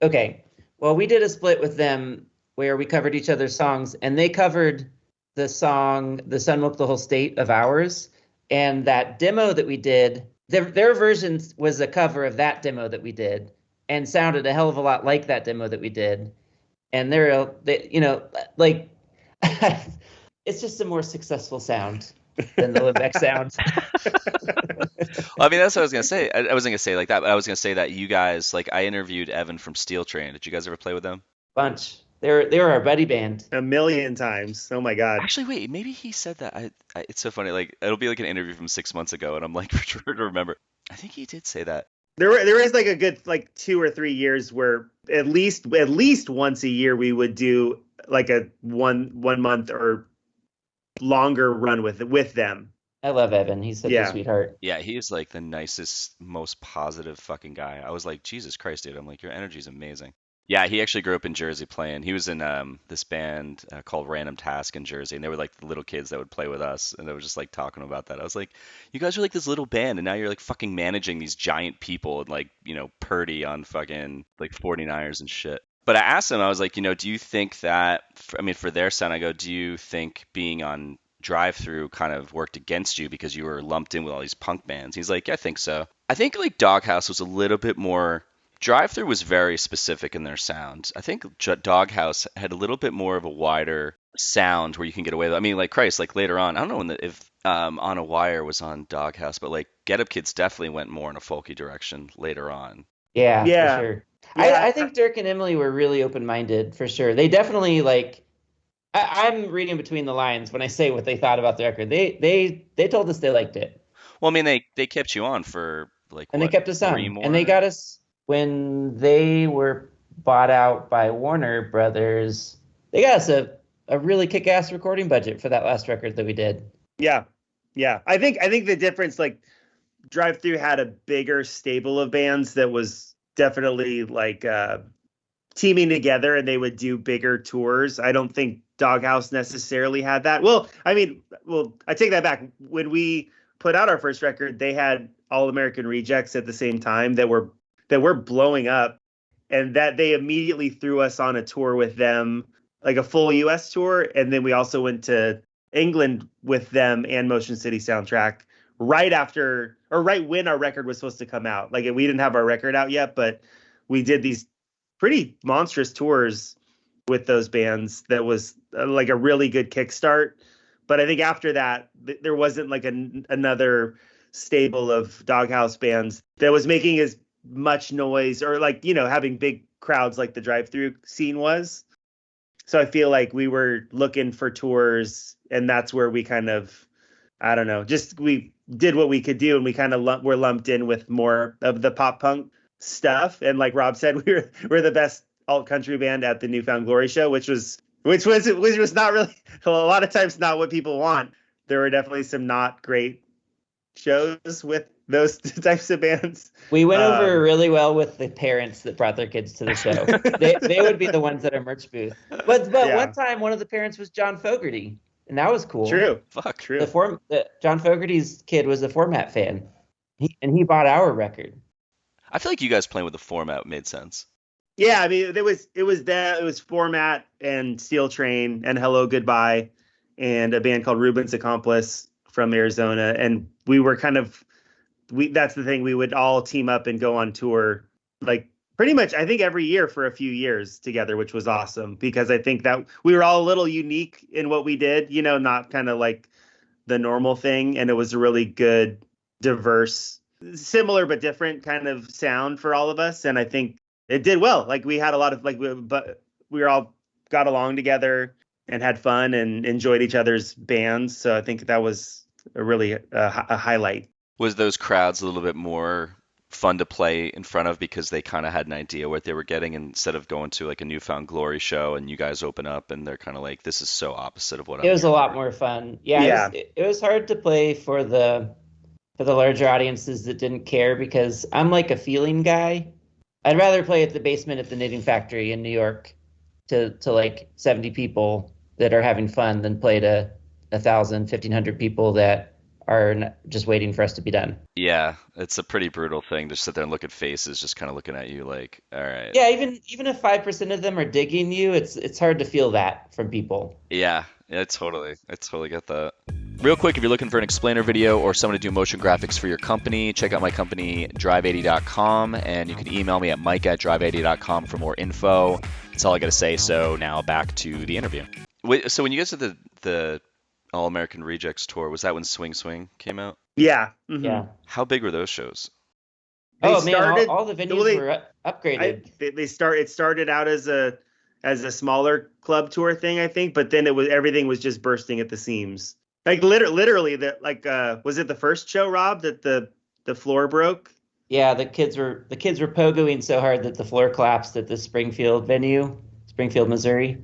Okay. Well, we did a split with them where we covered each other's songs, and they covered the song "The Sun Woke the Whole State" of ours, and that demo that we did, their version was a cover of that demo that we did, and sounded a hell of a lot like that demo that we did. And it's just a more successful sound than the Limbeck sound.
Well, I mean, that's what I was gonna say. I wasn't gonna say like that, but I was gonna say that you guys, like, I interviewed Evan from Steel Train. Did you guys ever play with them?
Bunch. They were our buddy band.
A million times. Oh my God.
Actually, wait, maybe he said that. It's so funny. Like, it'll be like an interview from 6 months ago, and I'm like trying to remember. I think he did say that.
There is like a good 2 or 3 years where at least once a year we would do like a one month or longer run with them.
I love Evan. He's such a sweetheart.
Yeah, he is like the nicest, most positive fucking guy. I was like, Jesus Christ, dude. I'm like, your energy's amazing. Yeah, he actually grew up in Jersey playing. He was in this band called Random Task in Jersey, and they were like the little kids that would play with us, and they were just like talking about that. I was like, you guys are like this little band, and now you're like fucking managing these giant people and like, Purdy on fucking like 49ers and shit. But I asked him, I was like, do you think that, for their sound, I go, do you think being on Drive-Thru kind of worked against you because you were lumped in with all these punk bands? He's like, yeah, I think so. I think like Doghouse was a little bit more. Drive-Thru was very specific in their sound. I think Doghouse had a little bit more of a wider sound where you can get away with. I mean, like Christ, like later on, I don't know if On a Wire was on Doghouse, but like Get Up Kids definitely went more in a folky direction later on.
Yeah, for sure. Yeah. I think Dirk and Emily were really open-minded for sure. They definitely like. I'm reading between the lines when I say what they thought about the record. They told us they liked it.
Well, I mean, they kept you on for like,
and they kept us on, and they got us when they were bought out by Warner Brothers. They got us a really kick-ass recording budget for that last record that we did.
Yeah. I think the difference, like, Drive-Thru had a bigger stable of bands that was definitely like teaming together, and they would do bigger tours. I don't think Doghouse necessarily had that. Well, I take that back. When we put out our first record, they had All American Rejects at the same time that were blowing up, and that they immediately threw us on a tour with them, like a full US tour. And then we also went to England with them and Motion City Soundtrack right when our record was supposed to come out. Like, we didn't have our record out yet, but we did these pretty monstrous tours with those bands. That was like a really good kickstart. But I think after that, there wasn't like another stable of Doghouse bands that was making as much noise or like, having big crowds like the Drive-Thru scene was. So I feel like we were looking for tours, and that's where we kind of, I don't know, just we did what we could do, and we kind of were lumped in with more of the pop punk stuff. And like Rob said, we're the best alt country band at the Newfound Glory show, which was not really, a lot of times not what people want. There were definitely some not great shows with those types of bands.
We went over really well with the parents that brought their kids to the show. they would be the ones at our merch booth. But one time, one of the parents was John Fogerty, and that was cool.
True.
True. John Fogerty's kid was a Format fan, and he bought our record.
I feel like you guys playing with the Format made sense.
Yeah, I mean, it was Format and Steel Train and Hello Goodbye and a band called Ruben's Accomplice from Arizona, and we were that's the thing, we would all team up and go on tour like pretty much, I think, every year for a few years together, which was awesome because I think that we were all a little unique in what we did, not kind of like the normal thing, and it was a really good, diverse, similar but different kind of sound for all of us. And I think it did well. Like we had a lot of but we were all got along together and had fun and enjoyed each other's bands. So I think that was a really a highlight.
Was those crowds a little bit more fun to play in front of because they kind of had an idea what they were getting instead of going to like a Newfound Glory show and you guys open up and they're kind of like, this is so opposite of what I'm
It was a
here
lot
for.
more fun. Yeah, it was hard to play for the larger audiences that didn't care because I'm like a feeling guy. I'd rather play at the basement at the Knitting Factory in New York to like 70 people that are having fun than play to 1,000, 1,500 people that are just waiting for us to be done.
Yeah, it's a pretty brutal thing to sit there and look at faces just kind of looking at you like, all right.
Yeah, even if 5% of them are digging you, it's hard to feel that from people.
Yeah, I totally get that. Real quick, if you're looking for an explainer video or someone to do motion graphics for your company, check out my company, drive80.com, and you can email me at mike@drive80.com for more info. That's all I got to say. So now back to the interview. Wait, so when you guys did the All American Rejects tour, was that when Swing Swing came out?
Yeah. Mm-hmm.
Yeah.
How big were those shows?
Man, all the venues were upgraded.
It started out as a smaller club tour thing, I think, but then everything was just bursting at the seams. Like literally was it the first show, Rob, that the floor broke?
Yeah, the kids were pogoing so hard that the floor collapsed at the Springfield venue, Springfield, Missouri.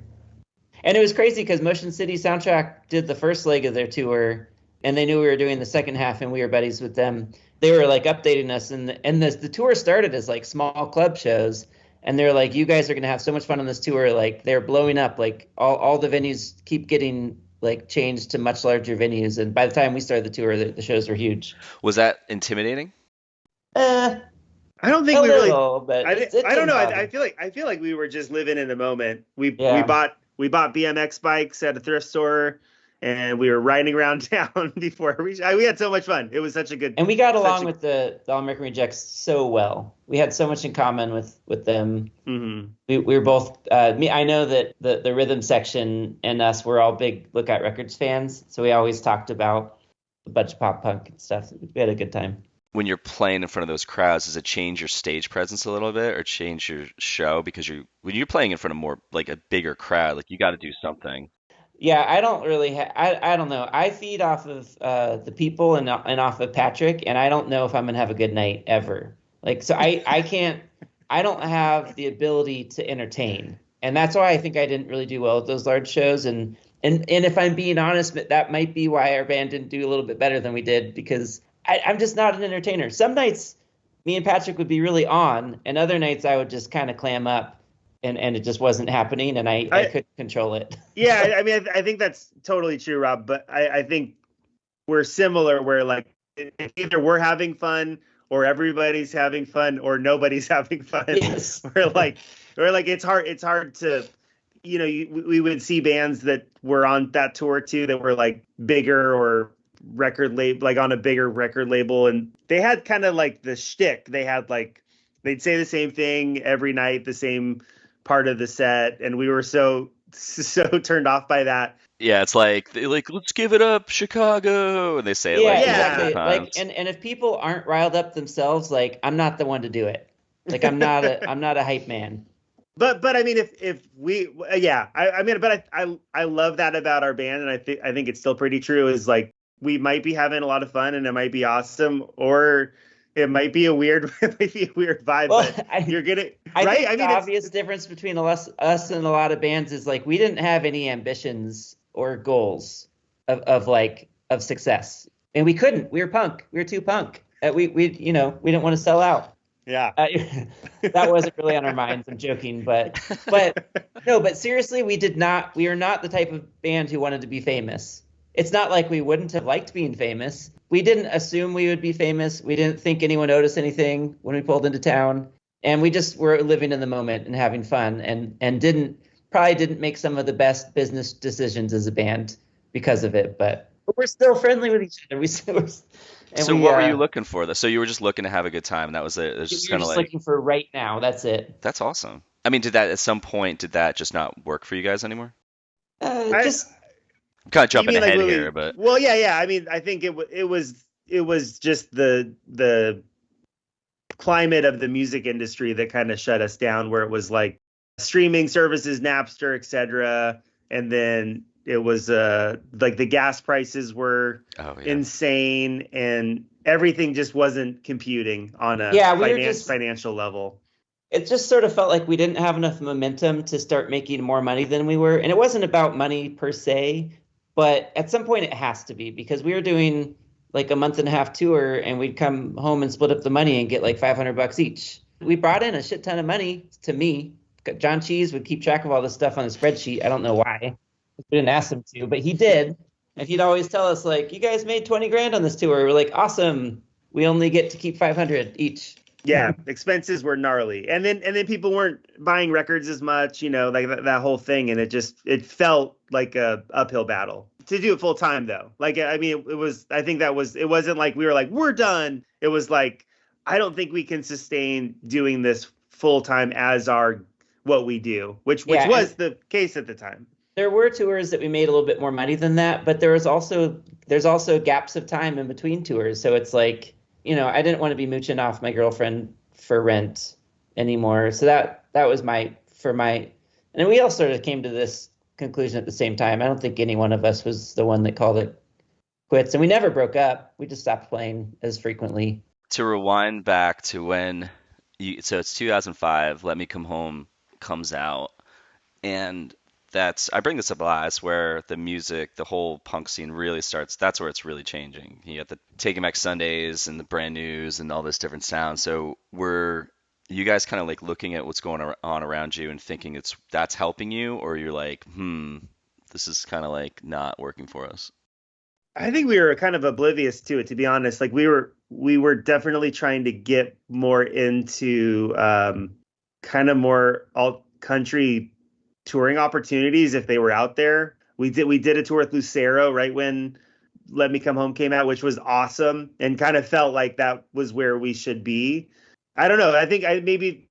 And it was crazy because Motion City Soundtrack did the first leg of their tour, and they knew we were doing the second half, and we were buddies with them. They were like updating us, and the tour started as like small club shows, and they're like, "You guys are gonna have so much fun on this tour!" Like they're blowing up. Like all the venues keep getting like changed to much larger venues, and by the time we started the tour, the shows were huge.
Was that intimidating?
I don't think we
little,
really.
But
I don't know. I feel like we were just living in the moment. We bought BMX bikes at a thrift store, and we were riding around town before we had so much fun. It was such a good.
And we got along with the All American Rejects so well. We had so much in common with them.
Mm-hmm.
We were both. I know that the rhythm section and us were all big Lookout Records fans, so we always talked about a bunch of pop punk and stuff. We had a good time.
When you're playing in front of those crowds, does it change your stage presence a little bit or change your show? Because when you're playing in front of more like a bigger crowd, like you got to do something.
Yeah, I don't really. I don't know. I feed off of the people and off of Patrick, and I don't know if I'm gonna have a good night ever. Like, so I can't. I don't have the ability to entertain, and that's why I think I didn't really do well at those large shows. And if I'm being honest, that might be why our band didn't do a little bit better than we did, because I'm just not an entertainer. Some nights, me and Patrick would be really on, and other nights I would just kind of clam up, and it just wasn't happening, and I couldn't control it.
Yeah, I mean, I think that's totally true, Rob. But I think we're similar, where like either we're having fun, or everybody's having fun, or nobody's having fun.
Yes.
We're like it's hard to, we would see bands that were on that tour too that were like bigger or record label, like on a bigger record label, and they had kind of like the shtick. They had like, they'd say the same thing every night, the same part of the set, and we were so turned off by that.
Yeah, it's like let's give it up, Chicago, and they say it
exactly.
times.
Like, and if people aren't riled up themselves, like I'm not the one to do it. Like I'm not a hype man.
But I mean, if we, I mean, but I love that about our band, and I think it's still pretty true. Is like, we might be having a lot of fun, and it might be awesome, or it might be a weird vibe. Well, but you're gonna, right?
I mean, the obvious difference between us and a lot of bands is like we didn't have any ambitions or goals of success, and we couldn't. We were punk. We were too punk. We didn't want to sell out.
Yeah,
that wasn't really on our minds. I'm joking, but no, but seriously, we are not the type of band who wanted to be famous. It's not like we wouldn't have liked being famous. We didn't assume we would be famous. We didn't think anyone noticed anything when we pulled into town, and we just were living in the moment and having fun, and probably didn't make some of the best business decisions as a band because of it. But we're still friendly with each other.
What were you looking for? So you were just looking to have a good time. That was it. It was just kind of like
looking for right now. That's it.
That's awesome. I mean, did that just not work for you guys anymore?
I'm
kind of jumping ahead here, but
well, yeah. I mean, I think it was just the climate of the music industry that kind of shut us down, where it was like streaming services, Napster, etc. And then it was like the gas prices were insane, and everything just wasn't computing on a financial level.
It just sort of felt like we didn't have enough momentum to start making more money than we were. And it wasn't about money per se, but at some point it has to be, because we were doing like a month and a half tour and we'd come home and split up the money and get like $500 each. We brought in a shit ton of money to me. Jon Cheese would keep track of all this stuff on a spreadsheet. I don't know why. We didn't ask him to, but he did. And he'd always tell us, like, you guys made 20 grand on this tour. We're like, awesome. We only get to keep 500 each.
Yeah, expenses were gnarly. And then people weren't buying records as much, like that whole thing. And it felt like a uphill battle to do it full time, though. Like, I mean, it wasn't like we were like, we're done. It was like, I don't think we can sustain doing this full time as what we do, which was the case at the time.
There were tours that we made a little bit more money than that, but there's also gaps of time in between tours. So it's like, I didn't want to be mooching off my girlfriend for rent anymore. So that was and we all sort of came to this conclusion at the same time. I don't think any one of us was the one that called it quits, and we never broke up. We just stopped playing as frequently.
To rewind back to when so it's 2005, Let Me Come Home comes out, and I bring this up a lot. That's where the music, the whole punk scene really starts. That's where it's really changing. You got the Taking Back Sundays and the Brand News and all this different sound. So were you guys kind of like looking at what's going on around you and thinking that's helping you, or you're like, this is kind of like not working for us?
I think we were kind of oblivious to it, to be honest. Like we were definitely trying to get more into kind of more alt country touring opportunities if they were out there. We did a tour with Lucero right when Let Me Come Home came out, which was awesome, and kind of felt like that was where we should be. I don't know. I think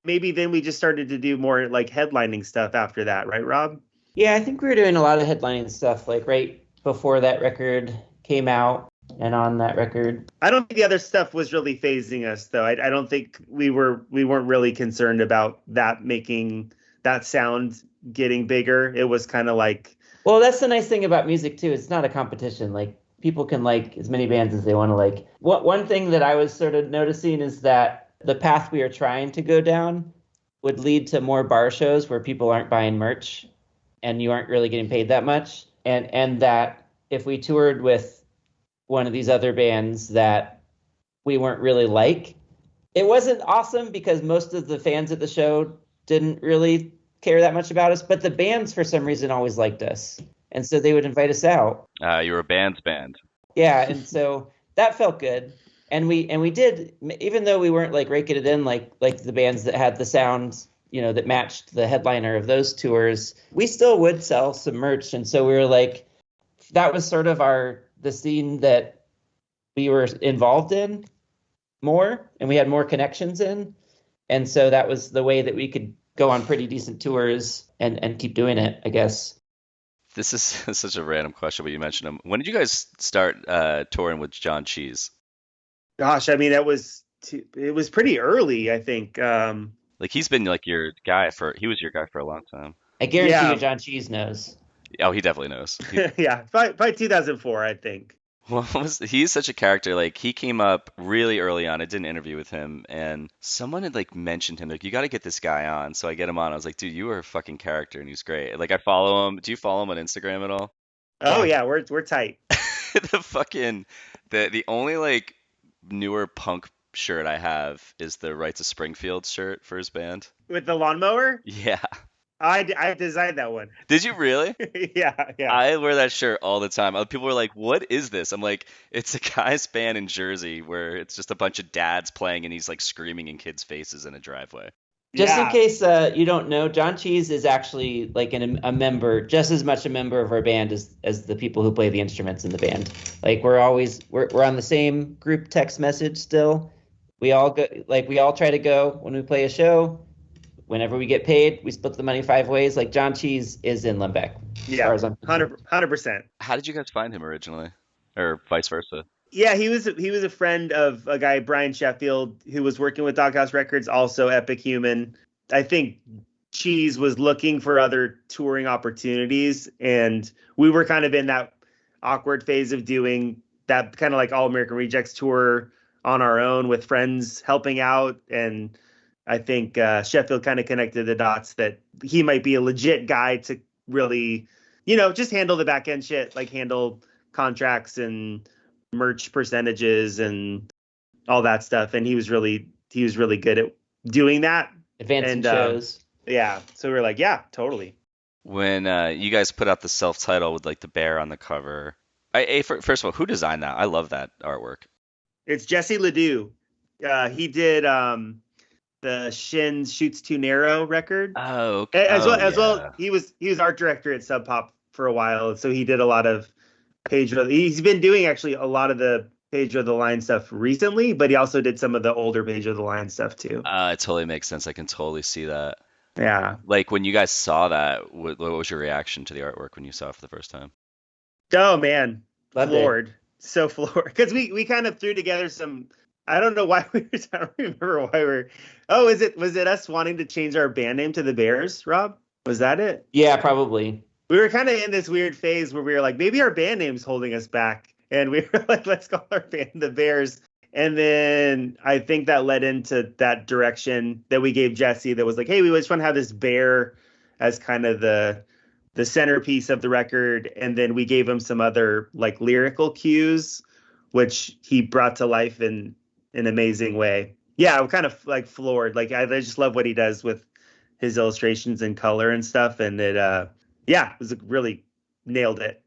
maybe then we just started to do more like headlining stuff after that, right, Rob?
Yeah, I think we were doing a lot of headlining stuff like right before that record came out and on that record.
I don't think the other stuff was really phasing us, though. I don't think we weren't really concerned about that making that sound getting bigger. It was kind of like,
well, that's the nice thing about music too. It's not a competition. Like people can like as many bands as they want to like. One thing that I was sort of noticing is that the path we are trying to go down would lead to more bar shows where people aren't buying merch and you aren't really getting paid that much. And that if we toured with one of these other bands that we weren't really like, it wasn't awesome because most of the fans at the show didn't really care that much about us, but the bands for some reason always liked us, and so they would invite us out.
You were a band's band.
Yeah, and so that felt good, and we did, even though we weren't like raking it in like the bands that had the sound, that matched the headliner of those tours, we still would sell some merch, and so we were like, that was sort of the scene that we were involved in more, and we had more connections in, and so that was the way that we could go on pretty decent tours and keep doing it, I guess.
This is such a random question, but you mentioned him. When did you guys start touring with Jon Cheese?
Gosh, I mean, it was pretty early, I think.
Like he's been like your guy he was your guy for a long time.
I guarantee you Jon Cheese knows.
Oh, he definitely knows.
Yeah, by 2004, I think.
Well, he's such a character. Like he came up really early on. I did an interview with him, and someone had like mentioned him. Like, you got to get this guy on. So I get him on. I was like, dude, you are a fucking character, and he's great. Like I follow him. Do you follow him on Instagram at all?
Oh yeah, we're tight.
The only like newer punk shirt I have is the Right to Springfield shirt for his band
with the lawnmower.
Yeah.
I designed that one.
Did you really?
Yeah.
I wear that shirt all the time. Other people were like, what is this? I'm like, it's a guy's band in Jersey where it's just a bunch of dads playing and he's like screaming in kids' faces in a driveway.
Just in case you don't know, Jon Cheese is actually like a member, just as much a member of our band as the people who play the instruments in the band. Like we're on the same group text message still. We all try to go when we play a show. Whenever we get paid, we split the money 5 ways. Like Jon Cheese is in Limbeck.
Yeah, 100%.
How did you guys find him originally, or vice versa?
Yeah, he was a friend of a guy, Brian Sheffield, who was working with Doghouse Records, also Epic Human. I think Cheese was looking for other touring opportunities, and we were kind of in that awkward phase of doing that kind of like All American Rejects tour on our own with friends helping out. And I think Sheffield kind of connected the dots that he might be a legit guy to really, just handle the back end shit, like handle contracts and merch percentages and all that stuff. And he was really good at doing that.
Advancing
And
shows.
yeah, so we were like, yeah, totally.
When you guys put out the self-title with like the bear on the cover, first of all, who designed that? I love that artwork.
It's Jesse Ledoux. He did the Shins Shoots Too Narrow record.
Oh, okay.
Well, he was art director at Sub Pop for a while, so he did a lot of he's been doing actually a lot of the Pedro the Line stuff recently, but he also did some of the older Pedro the Line stuff too.
It totally makes sense. I can totally see that.
Yeah.
Like when you guys saw that, what was your reaction to the artwork when you saw it for the first time?
Oh man,
Loved
floored. So floored. Because we kind of threw together some. I don't know why I don't remember why we're. Oh, was it us wanting to change our band name to the Bears, Rob? Was that it?
Yeah, probably.
We were kind of in this weird phase where we were like, maybe our band name's holding us back. And we were like, let's call our band the Bears. And then I think that led into that direction that we gave Jesse that was like, hey, we just want to have this bear as kind of the centerpiece of the record. And then we gave him some other like lyrical cues, which he brought to life in an amazing way. Yeah, I'm kind of like floored. Like I just love what he does with his illustrations and color and stuff. And it was really nailed it.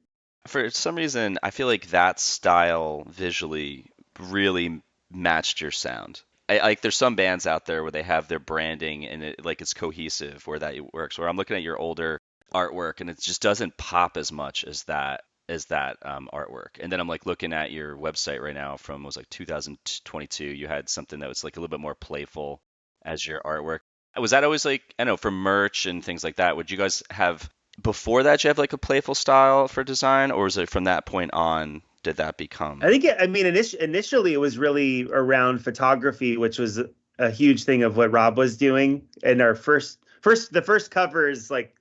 For some reason, I feel like that style visually really matched your sound. Like there's some bands out there where they have their branding and it's cohesive where that works. Where I'm looking at your older artwork and it just doesn't pop as much as that artwork. And then I'm like looking at your website right now from, it was like 2022. You had something that was like a little bit more playful as your artwork. Was that always like, I don't know, for merch and things like that? Would you guys have, before that, you have like a playful style for design, or was it from that point on did that become?
I think initially it was really around photography, which was a huge thing of what Rob was doing. And our the first cover is like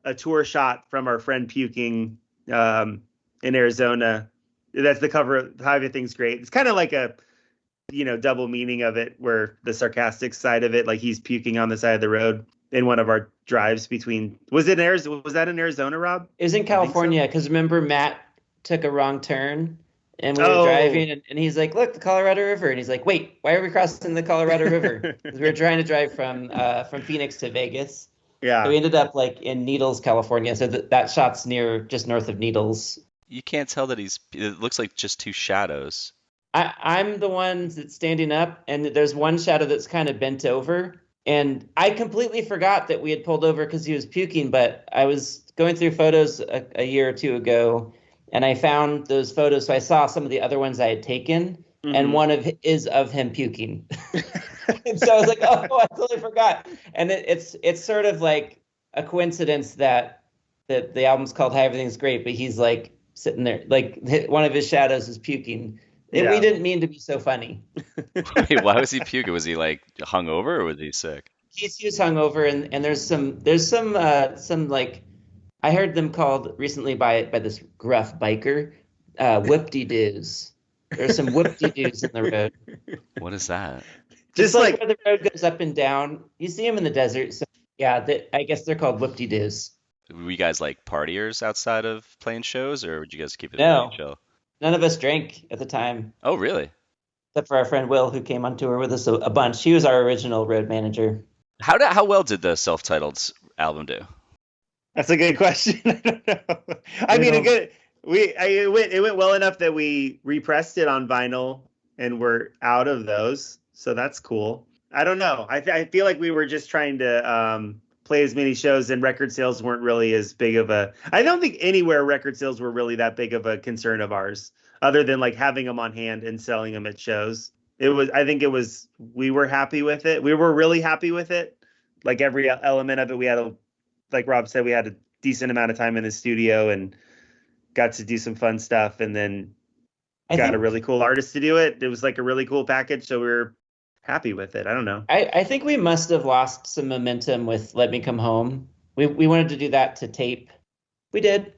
a tour shot from our friend puking in Arizona. That's the cover of How Everything's Great. It's kind of like a double meaning of it, where the sarcastic side of it, like he's puking on the side of the road in one of our drives between. Was that in Arizona, Rob?
It was in California because remember Matt took a wrong turn and we were driving and he's like, look, the Colorado River. And he's like, wait, why are we crossing the Colorado River? Because we were trying to drive from Phoenix to Vegas.
Yeah.
So we ended up like in Needles, California. So that shot's just north of Needles.
You can't tell that it looks like just two shadows.
I'm the one that's standing up and there's one shadow that's kind of bent over. And I completely forgot that we had pulled over because he was puking, but I was going through photos a year or two ago, and I found those photos. So I saw some of the other ones I had taken, and one is of him puking. And so I was like, oh, I totally forgot. And it's sort of like a coincidence that the album's called How Everything's Great, but he's like sitting there, like one of his shadows is puking. Yeah. We didn't mean to be so funny.
Wait, why was he puking? Was he like hungover or was he sick?
He was hungover, and there's some like, I heard them called recently by this gruff biker, whoop-de-doos. There's some whoop-de-doos in the road.
What is that?
Just like where the road goes up and down. You see them in the desert. So yeah, I guess they're called whoop-de-doos.
Were you guys like partiers outside of playing shows, or would you guys keep it
No.
chill?
None of us drank at the time.
Oh, really?
Except for our friend Will, who came on tour with us a bunch. He was our original road manager.
How well did the self-titled album do?
That's a good question. I don't know. It went well enough that we repressed it on vinyl and we're out of those. So that's cool. I don't know. I feel like we were just trying to play as many shows, and record sales weren't really as big of a. I don't think anywhere record sales were really that big of a concern of ours, other than like having them on hand and selling them at shows. We were happy with it. We were really happy with it. Like every element of it, like Rob said, we had a decent amount of time in the studio and got to do some fun stuff. And then
I
got a
think
really cool artist to do it. It was like a really cool package, so we were happy with it. I don't know.
I think we must have lost some momentum with Let Me Come Home. We wanted to do that to tape. We did.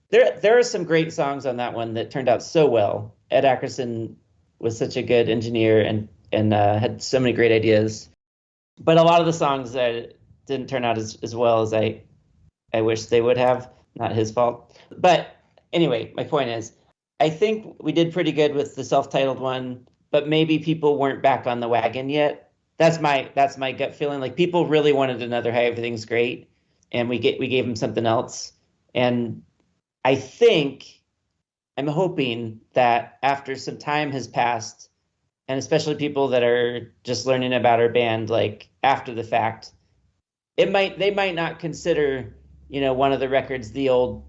There are some great songs on that one that turned out so well. Ed Ackerson was such a good engineer and had so many great ideas. But a lot of the songs didn't turn out as well as I wish they would have. Not his fault. But anyway, my point is, I think we did pretty good with the self-titled one, but maybe people weren't back on the wagon yet. That's my gut feeling. Like people really wanted another Hey Everything's Great, and we gave them something else. And I think I'm hoping that after some time has passed, and especially people that are just learning about our band like after the fact, they might not consider, one of the records the old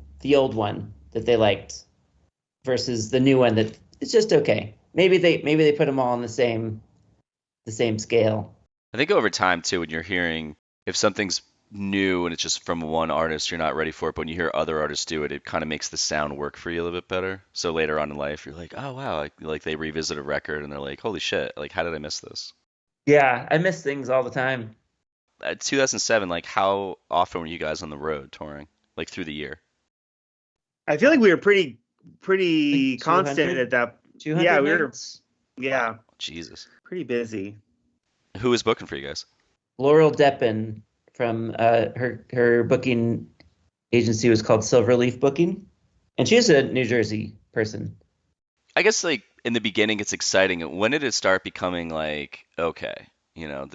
one that they liked versus the new one that it's just okay. Maybe they put them all on the same scale.
I think over time too, when you're hearing if something's new and it's just from one artist, you're not ready for it. But when you hear other artists do it, it kind of makes the sound work for you a little bit better. So later on in life, you're like, oh wow, like they revisit a record and they're like, holy shit, like how did I miss this?
Yeah, I miss things all the time.
2007, like how often were you guys on the road touring, like through the year?
I feel like we were pretty
Like
constant at that.
200
Yeah, we were.
nights?
Yeah,
Jesus.
pretty busy.
Who was booking for you guys?
Laurel Deppen from her booking agency was called Silverleaf Booking, and she's a New Jersey person.
I guess like in the beginning it's exciting. When did it start becoming like, okay, I'm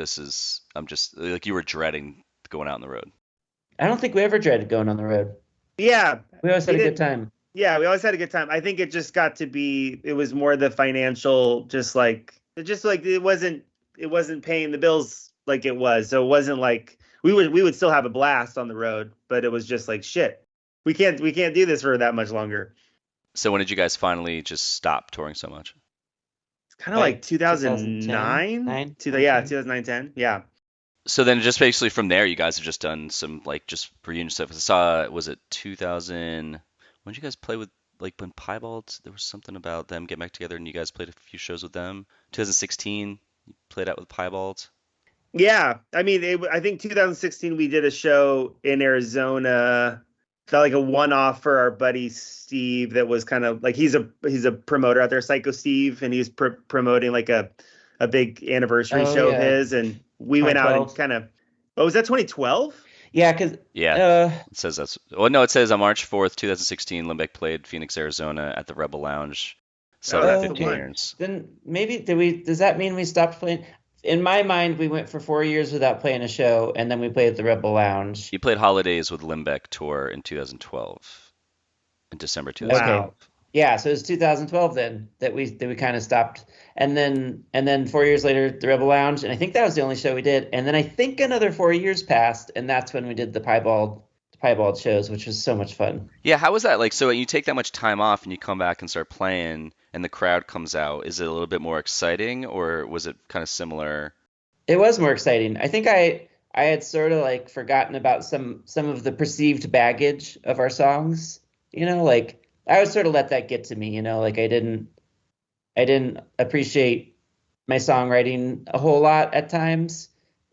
just like you were dreading going out on the road?
I don't think we ever dreaded going on the road.
Yeah,
We always had
we
a
did.
good time.
Yeah, we always had a good time. I think it just got to be. It was more the financial, just like it wasn't paying the bills like it was. So it wasn't like we would still have a blast on the road, but it was just like shit. We can't do this for that much longer.
So when did you guys finally just stop touring so much?
It's kind of like
2010,
2009 to the
9,
2009 10. Yeah.
So then just basically from there, you guys have just done some like just reunion stuff. I saw, was it 2000? When did you guys play with like when Piebald? There was something about them getting back together and you guys played a few shows with them. 2016, you played out with Piebald.
Yeah, I mean, I think 2016 we did a show in Arizona, felt like a one-off for our buddy Steve. That was kind of like he's a promoter out there, Psycho Steve, and he's promoting like a big anniversary show of his, and we went out and kind of. Oh, was that 2012?
Yeah, because
Yeah, it says that's. Well, no, it says on March 4th, 2016, Limbeck played Phoenix, Arizona at the Rebel Lounge. Celebrated 15 years.
Then maybe does that mean we stopped playing? In my mind, we went for 4 years without playing a show, and then we played at the Rebel Lounge.
You played Holidays with Limbeck tour in 2012, in December 2012.
Okay. Yeah, so it was 2012 then that we kind of stopped, and then 4 years later the Rebel Lounge, and I think that was the only show we did, and then I think another 4 years passed, and that's when we did the Piebald shows, which was so much fun.
Yeah, how was that like? So when you take that much time off and you come back and start playing, and the crowd comes out, is it a little bit more exciting, or was it kind of similar?
It was more exciting. I think I had sort of like forgotten about some of the perceived baggage of our songs. Like I would sort of let that get to me. Like I didn't appreciate my songwriting a whole lot at times,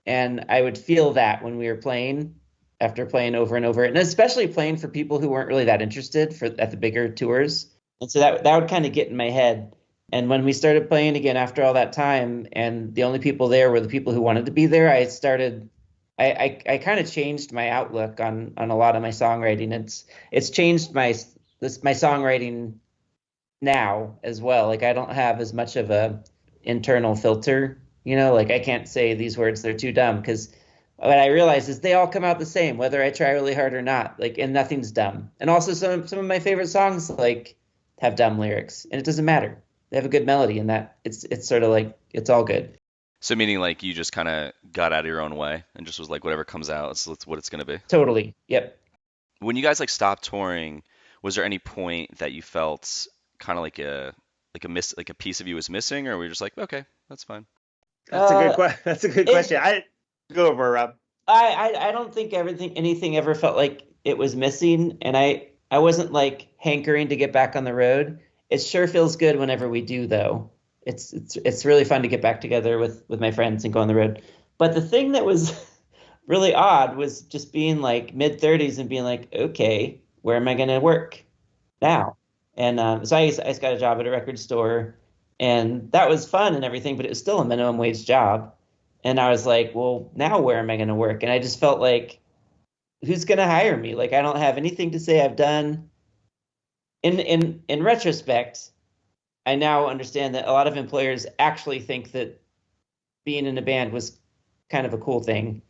and I would feel that when we were playing, after playing over and over, and especially playing for people who weren't really that interested at the bigger tours. And so that would kind of get in my head. And when we started playing again after all that time, and the only people there were the people who wanted to be there, I kind of changed my outlook on a lot of my songwriting. It's changed my songwriting now as well. Like I don't have as much of a internal filter, like I can't say these words, they're too dumb, because what I realize is they all come out the same, whether I try really hard or not. Like, and nothing's dumb. And also some of my favorite songs like have dumb lyrics, and it doesn't matter. They have a good melody, and that it's sort of like it's all good.
So meaning like you just kind of got out of your own way and just was like whatever comes out, it's what it's gonna be.
Totally. Yep.
When you guys like stopped touring, was there any point that you felt kind of like a piece of you was missing, or were you just like, okay, that's fine?
That's a good question. I go over, Rob.
I don't think anything ever felt like it was missing, and I wasn't like hankering to get back on the road. It sure feels good whenever we do, though. It's really fun to get back together with my friends and go on the road. But the thing that was really odd was just being like mid-30s and being like, okay, where am I going to work now? And so I just got a job at a record store, and that was fun and everything, but it was still a minimum wage job. And I was like, well, now where am I going to work? And I just felt like, who's going to hire me? Like, I don't have anything to say I've done. In retrospect, I now understand that a lot of employers actually think that being in a band was kind of a cool thing.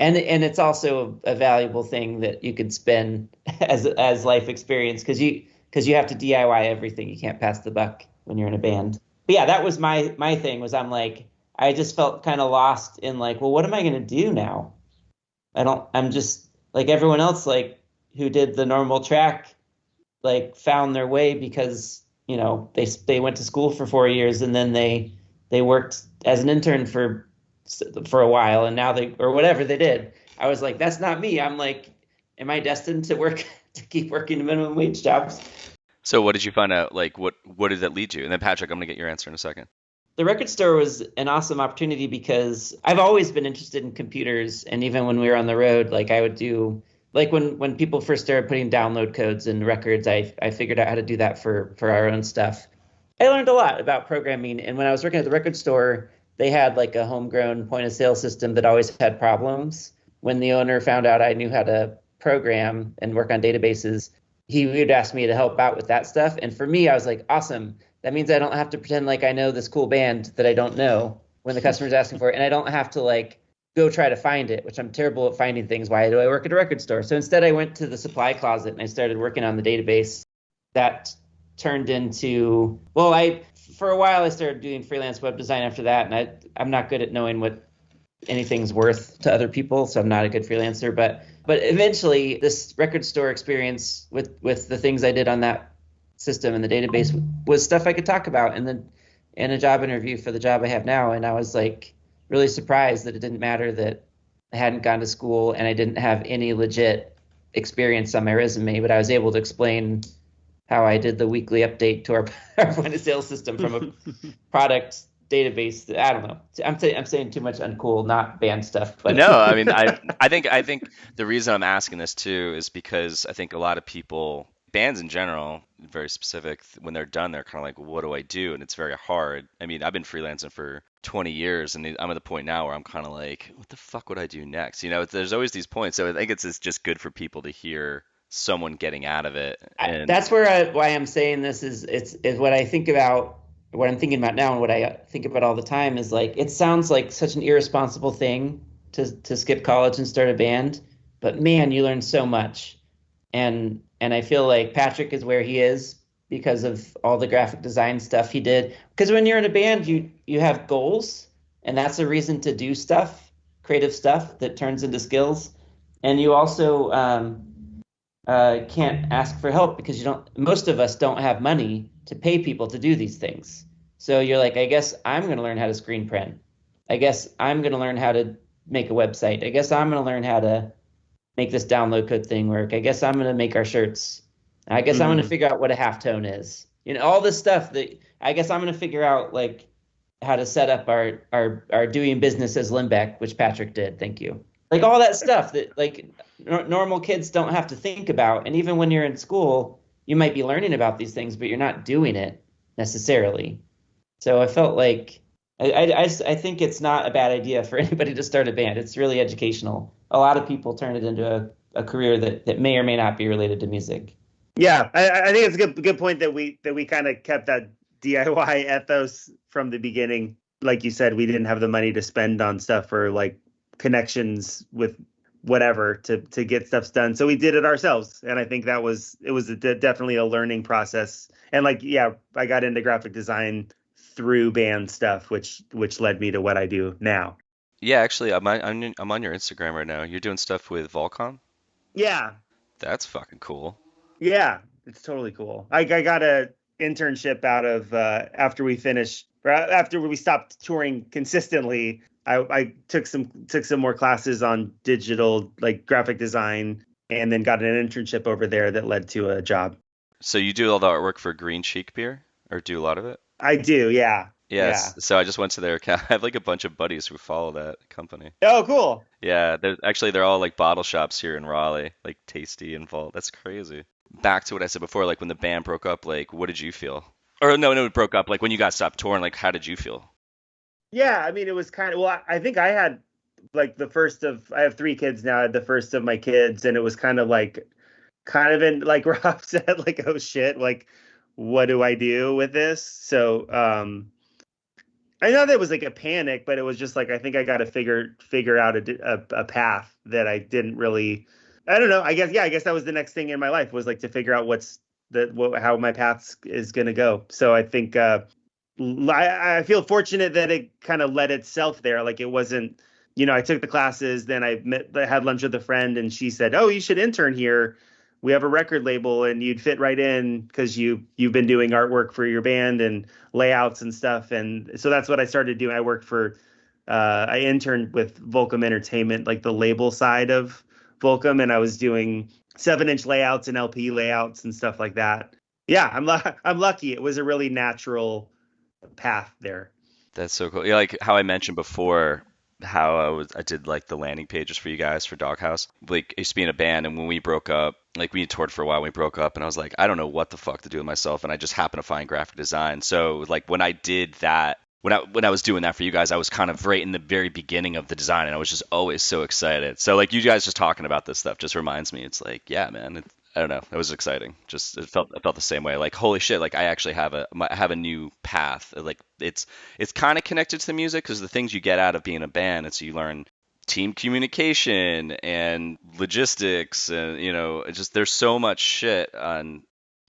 And it's also a valuable thing that you could spend as life experience because you have to DIY everything. You can't pass the buck when you're in a band. But yeah, that was my thing was I'm like, I just felt kind of lost in like, well, what am I going to do now? I'm just like everyone else, like who did the normal track, like found their way because, you know, they went to school for 4 years and then they worked as an intern for a while and now or whatever they did. I was like, that's not me. I'm like, am I destined to keep working minimum wage jobs?
So what did you find out? Like, what did that lead to? And then Patrick, I'm gonna get your answer in a second.
The record store was an awesome opportunity because I've always been interested in computers. And even when we were on the road, like I would do, like when people first started putting download codes in records, I figured out how to do that for our own stuff. I learned a lot about programming. And when I was working at the record store, they had like a homegrown point of sale system that always had problems. When the owner found out I knew how to program and work on databases, he would ask me to help out with that stuff. And for me, I was like, awesome. That means I don't have to pretend like I know this cool band that I don't know when the customer's asking for it. And I don't have to like go try to find it, which I'm terrible at finding things. Why do I work at a record store? So instead I went to the supply closet and I started working on the database. That turned into, for a while I started doing freelance web design after that. And I'm not good at knowing what anything's worth to other people. So I'm not a good freelancer, but eventually this record store experience with the things I did on that system and the database was stuff I could talk about in a job interview for the job I have now. And I was like really surprised that it didn't matter that I hadn't gone to school and I didn't have any legit experience on my resume, but I was able to explain how I did the weekly update to our point of sale system from a product database. I don't know. I'm saying too much uncool, not band stuff. But
no, I mean, I think the reason I'm asking this too is because I think a lot of people, bands in general, very specific, when they're done, they're kind of like, what do I do? And it's very hard. I mean, I've been freelancing for 20 years and I'm at the point now where I'm kind of like, what the fuck would I do next? You know, there's always these points. So I think it's just good for people to hear someone getting out of it. And
that's why I'm saying this is what I think about, what I'm thinking about now and what I think about all the time is like, it sounds like such an irresponsible thing to skip college and start a band, but man, you learn so much. And I feel like Patrick is where he is because of all the graphic design stuff he did. Because when you're in a band, you have goals, and that's a reason to do stuff, creative stuff that turns into skills. And you also can't ask for help because most of us don't have money to pay people to do these things. So you're like, I guess I'm going to learn how to screen print. I guess I'm going to learn how to make a website. I guess I'm going to learn how to make this download code thing work. I guess I'm going to make our shirts. I guess I'm going to figure out what a halftone is. You know, all this stuff that I guess I'm going to figure out like how to set up our doing business as Limbeck, which Patrick did. Thank you. Like all that stuff that like normal kids don't have to think about. And even when you're in school, you might be learning about these things, but you're not doing it necessarily. So I felt like I think it's not a bad idea for anybody to start a band. It's really educational. A lot of people turn it into a career that may or may not be related to music.
Yeah, I think it's a good point that we kind of kept that DIY ethos from the beginning. Like you said, we didn't have the money to spend on stuff or like connections with whatever to get stuff done. So we did it ourselves. And I think it was definitely a learning process. And like, yeah, I got into graphic design through band stuff, which led me to what I do now.
Yeah, actually, I'm on your Instagram right now. You're doing stuff with Volcom?
Yeah.
That's fucking cool.
Yeah, it's totally cool. I got a internship out of after we stopped touring consistently. I took some more classes on digital, like graphic design, and then got an internship over there that led to a job.
So you do all the artwork for Green Cheek beer, or do a lot of it?
I do, yeah. Yeah.
Yes. So I just went to their account. I have like a bunch of buddies who follow that company.
Oh, cool.
Yeah, they're all like bottle shops here in Raleigh, like Tasty and Vault. That's crazy. Back to what I said before, like when the band broke up, like what did you feel? Or no, it broke up. Like when you guys stopped touring, like how did you feel?
Yeah, I mean, it was kind of, well, I think I had like I have 3 kids now. I had the first of my kids, and it was kind of in, like Rob said, like, oh shit, like, what do I do with this? So, I know that was like a panic, but it was just like, I think I got to figure out a path that I didn't really, I don't know. I guess that was the next thing in my life, was like to figure out how my path is going to go. So I think, I feel fortunate that it kind of led itself there. Like it wasn't, I took the classes, then I had lunch with a friend, and she said, "Oh, you should intern here. We have a record label, and you'd fit right in because you've been doing artwork for your band and layouts and stuff." And so that's what I started doing. I interned with Volcom Entertainment, like the label side of Volcom, and I was doing 7-inch layouts and LP layouts and stuff like that. Yeah, I'm lucky. It was a really natural path there.
That's so cool. Yeah, like how I mentioned before, how I did like the landing pages for you guys for Doghouse. Like I used to be in a band, and when we broke up, like we had toured for a while, when we broke up, and I was like, I don't know what the fuck to do with myself, and I just happened to find graphic design. So like when I did that, when I was doing that for you guys, I was kind of right in the very beginning of the design, and I was just always so excited. So like you guys just talking about this stuff just reminds me. It's like, yeah, man, I don't know. It was exciting. Just it felt the same way. Like holy shit! Like I actually have a new path. Like it's kind of connected to the music, because the things you get out of being a band, it's you learn team communication and logistics, and just there's so much shit on.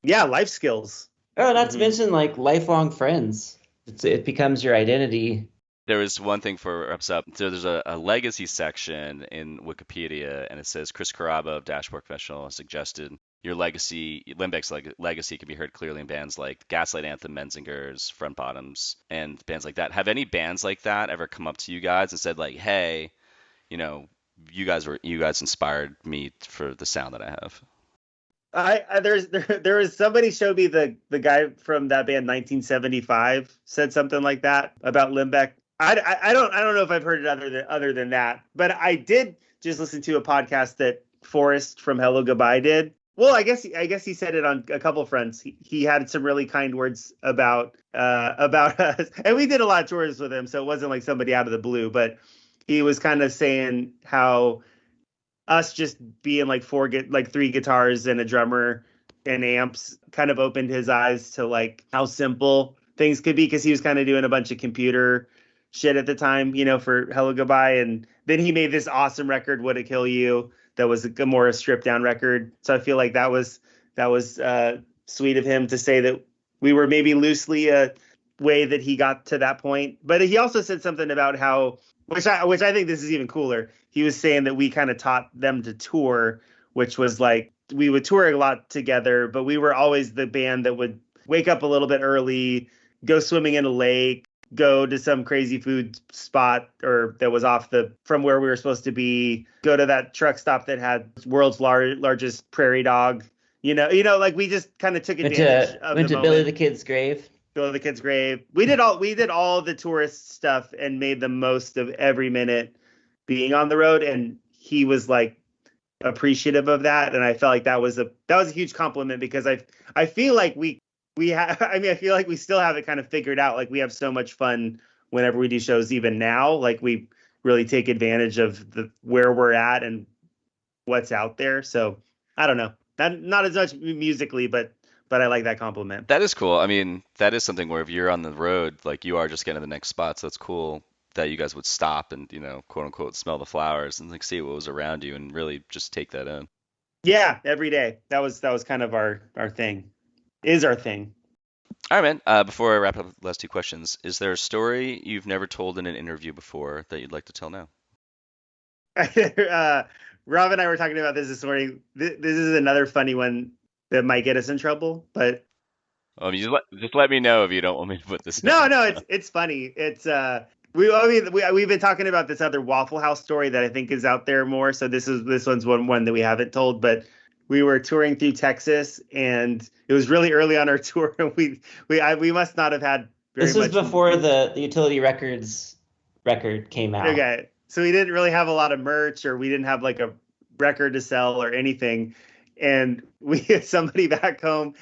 Yeah, life skills.
Oh, not to mention like lifelong friends. It becomes your identity.
There was one thing for Reps Up. So there's a legacy section in Wikipedia, and it says Chris Carrabba of Dashboard Professional has suggested your legacy, Limbeck's legacy, can be heard clearly in bands like Gaslight Anthem, Menzingers, Front Bottoms, and bands like that. Have any bands like that ever come up to you guys and said like, "Hey, you guys inspired me for the sound that I have"?
There was somebody showed me the guy from that band 1975 said something like that about Limbeck. I don't know if I've heard it other than that, but I did just listen to a podcast that Forrest from Hello Goodbye did. Well, I guess he said it on a couple fronts. He had some really kind words about us, and we did a lot of tours with him, so it wasn't like somebody out of the blue. But he was kind of saying how us just being like 3 guitars and a drummer and amps kind of opened his eyes to like how simple things could be, because he was kind of doing a bunch of computer shit at the time, for Hello Goodbye. And then he made this awesome record, Would It Kill You, that was a more stripped down record. So I feel like that was sweet of him to say that we were maybe loosely a way that he got to that point. But he also said something about how, which I think this is even cooler. He was saying that we kind of taught them to tour, which was like we would tour a lot together, but we were always the band that would wake up a little bit early, go swimming in a lake, go to some crazy food spot or that was from where we were supposed to be, go to that truck stop that had world's largest prairie dog. Like we just kind of took advantage of the moment.
Billy the Kid's grave.
Go to the Kid's grave. We did all the tourist stuff and made the most of every minute being on the road, and he was like appreciative of that, and I felt like that was a huge compliment, because I feel like I feel like we still have it kind of figured out. Like we have so much fun whenever we do shows, even now. Like we really take advantage of where we're at and what's out there. So I don't know, not as much musically, but I like that compliment.
That is cool. I mean, that is something where if you're on the road, like you are just getting to the next spot. So that's cool that you guys would stop and, quote unquote, smell the flowers and like see what was around you and really just take that in.
Yeah, every day. That was kind of our thing. Is our thing.
All right, man. Before I wrap up the last 2 questions, is there a story you've never told in an interview before that you'd like to tell now?
Rob and I were talking about this morning. This is another funny one that might get us in trouble, but
just let me know if you don't want me to put this.
No, it's funny. It's we've been talking about this other Waffle House story that I think is out there more. So this one's one that we haven't told, but we were touring through Texas, and it was really early on our tour, and we must not have had very
This was
much.
before the Utility Records record came out.
Okay, so we didn't really have a lot of merch, or we didn't have like a record to sell or anything, and we had somebody back home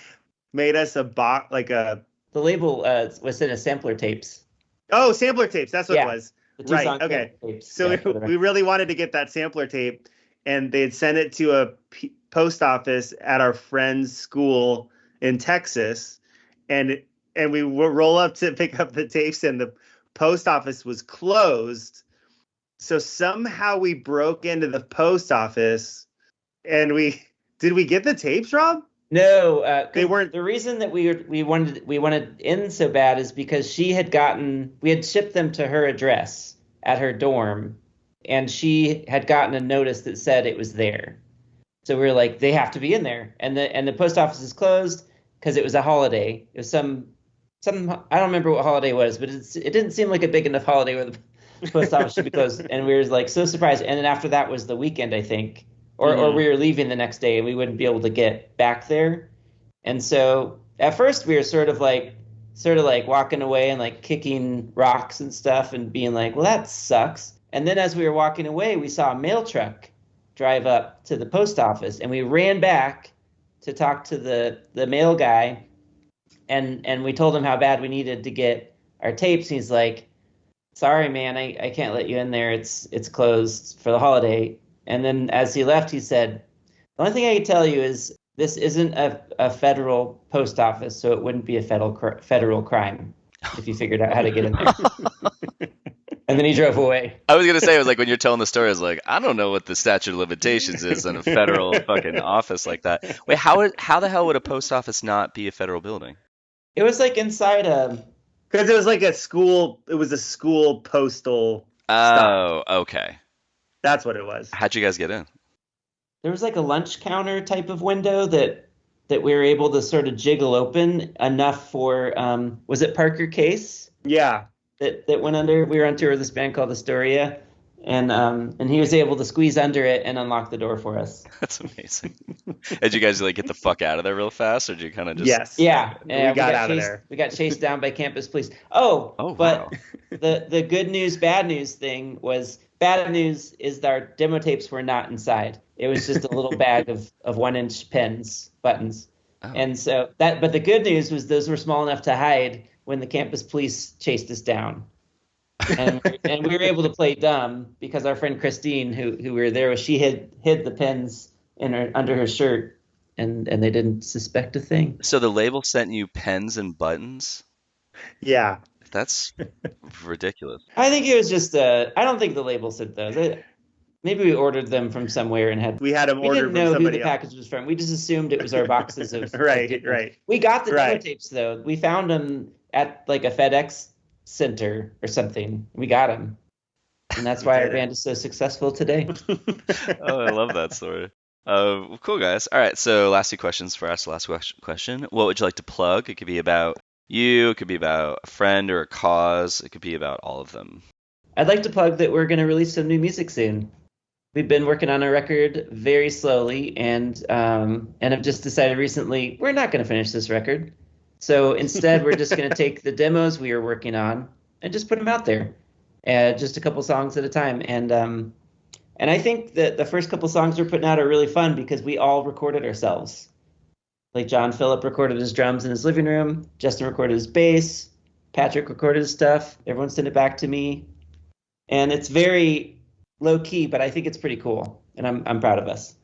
made us a box, like a
The label was in a sampler tapes.
oh, sampler tapes. That's what it was.
The two
Right.
song
Okay.
tapes.
So we really wanted to get that sampler tape, and they had sent it to a post office at our friend's school in Texas, and we would roll up to pick up the tapes, and the post office was closed. So somehow we broke into the post office, and we get the tapes, Rob?
No,
They weren't.
The reason that we wanted in so bad is because we had shipped them to her address at her dorm, and she had gotten a notice that said it was there. So we were like, they have to be in there, and the post office is closed because it was a holiday. It was some I don't remember what holiday it was, but it didn't seem like a big enough holiday where the post office should be closed, and we were like so surprised. And then after that was the weekend, I think. Or we were leaving the next day and we wouldn't be able to get back there. And so at first we were sort of like walking away and like kicking rocks and stuff and being like, well, that sucks. And then as we were walking away, we saw a mail truck drive up to the post office, and we ran back to talk to the mail guy. And we told him how bad we needed to get our tapes. And he's like, sorry, man, I can't let you in there. It's closed for the holiday. And then as he left, he said, the only thing I can tell you is this isn't a federal post office, so it wouldn't be a federal crime if you figured out how to get in there. And then he drove away.
I was going to say, it was like when you're telling the story, I was like, I don't know what the statute of limitations is in a federal fucking office like that. Wait, how the hell would a post office not be a federal building?
It was like inside a...
Because it was like a school postal stop.
Oh, okay.
That's what it was.
How'd you guys get in?
There was like a lunch counter type of window that we were able to sort of jiggle open enough for, was it Parker Case?
Yeah.
That went under. We were on tour with this band called Astoria, and he was able to squeeze under it and unlock the door for us.
That's amazing. Did you guys like get the fuck out of there real fast, or did you kind of just?
Yes.
Yeah.
We got out of there.
We got chased down by campus police. But
wow.
the good news, bad news thing was, bad news is that our demo tapes were not inside. It was just a little bag of 1-inch buttons. Oh. And so but the good news was those were small enough to hide when the campus police chased us down. And we were able to play dumb because our friend Christine, who we were there with, she hid the pins under her shirt, and they didn't suspect a thing.
So the label sent you pens and buttons?
Yeah.
That's ridiculous.
I think it was just I don't think the label said those. Maybe we ordered them from somewhere and had.
We had them ordered from somebody else.
We didn't know who the package was from. We just assumed it was our boxes of.
Right.
We got the demo tapes though. We found them at like a FedEx center or something. We got them, and that's why our band is so successful today.
Oh, I love that story. Cool, guys. All right, so last two questions for us. Last question. What would you like to plug? It could be about you. It could be about a friend or a cause. It could be about all of them.
I'd like to plug that we're going to release some new music soon. We've been working on a record very slowly, and have just decided recently we're not going to finish this record. So instead, we're just going to take the demos we were working on and just put them out there, just a couple songs at a time. And I think that the first couple songs we're putting out are really fun because we all recorded ourselves. Like John Phillip recorded his drums in his living room, Justin recorded his bass, Patrick recorded his stuff, everyone sent it back to me. And it's very low key, but I think it's pretty cool, and I'm proud of us.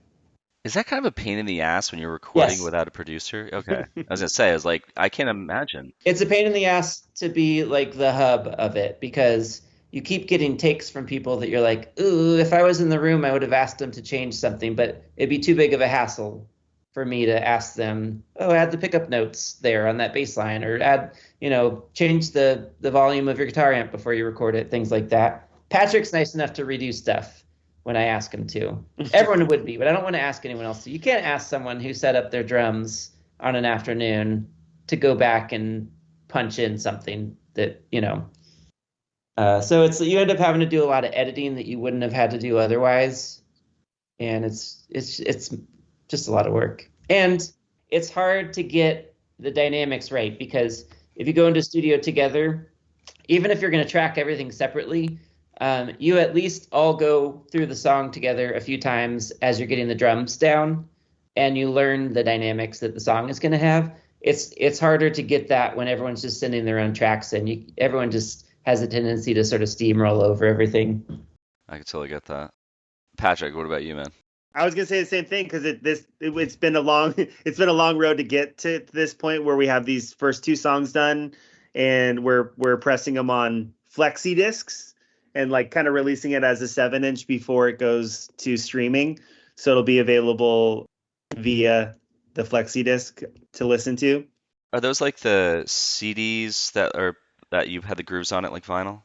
Is that kind of a pain in the ass when you're recording
Yes.
without a producer? Okay. I was gonna say, I was like, I can't imagine.
It's a pain in the ass to be like the hub of it because you keep getting takes from people that you're like, ooh, if I was in the room, I would have asked them to change something, but it'd be too big of a hassle for me to ask them, add the pickup notes there on that bass line, or change the volume of your guitar amp before you record it, things like that. Patrick's nice enough to redo stuff when I ask him to. Everyone would be, but I don't want to ask anyone else to. You can't ask someone who set up their drums on an afternoon to go back and punch in something that, so you end up having to do a lot of editing that you wouldn't have had to do otherwise. And it's just a lot of work. And it's hard to get the dynamics right, because if you go into a studio together, even if you're going to track everything separately, you at least all go through the song together a few times as you're getting the drums down, and you learn the dynamics that the song is going to have. It's harder to get that when everyone's just sending their own tracks and everyone just has a tendency to sort of steamroll over everything.
I can totally get that. Patrick, what about you, man?
I was gonna say the same thing, because it's been a long road to get to this point where we have these first two songs done, and we're pressing them on flexi discs and like kind of releasing it as a 7-inch before it goes to streaming, so it'll be available via the flexi disc to listen to.
Are those like the CDs that you've had the grooves on it, like vinyl?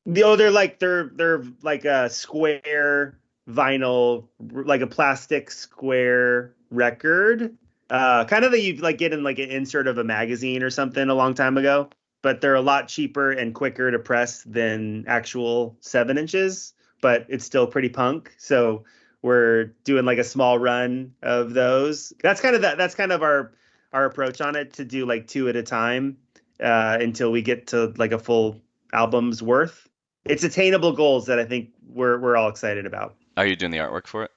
They're like a square vinyl, like a plastic square record, kind of that you like get in like an insert of a magazine or something a long time ago. But they're a lot cheaper and quicker to press than actual 7 inches, but it's still pretty punk. So we're doing like a small run of those. That's kind of our approach on it, to do like 2 at a time until we get to like a full album's worth. It's attainable goals that I think we're all excited about.
Are you doing the artwork for it?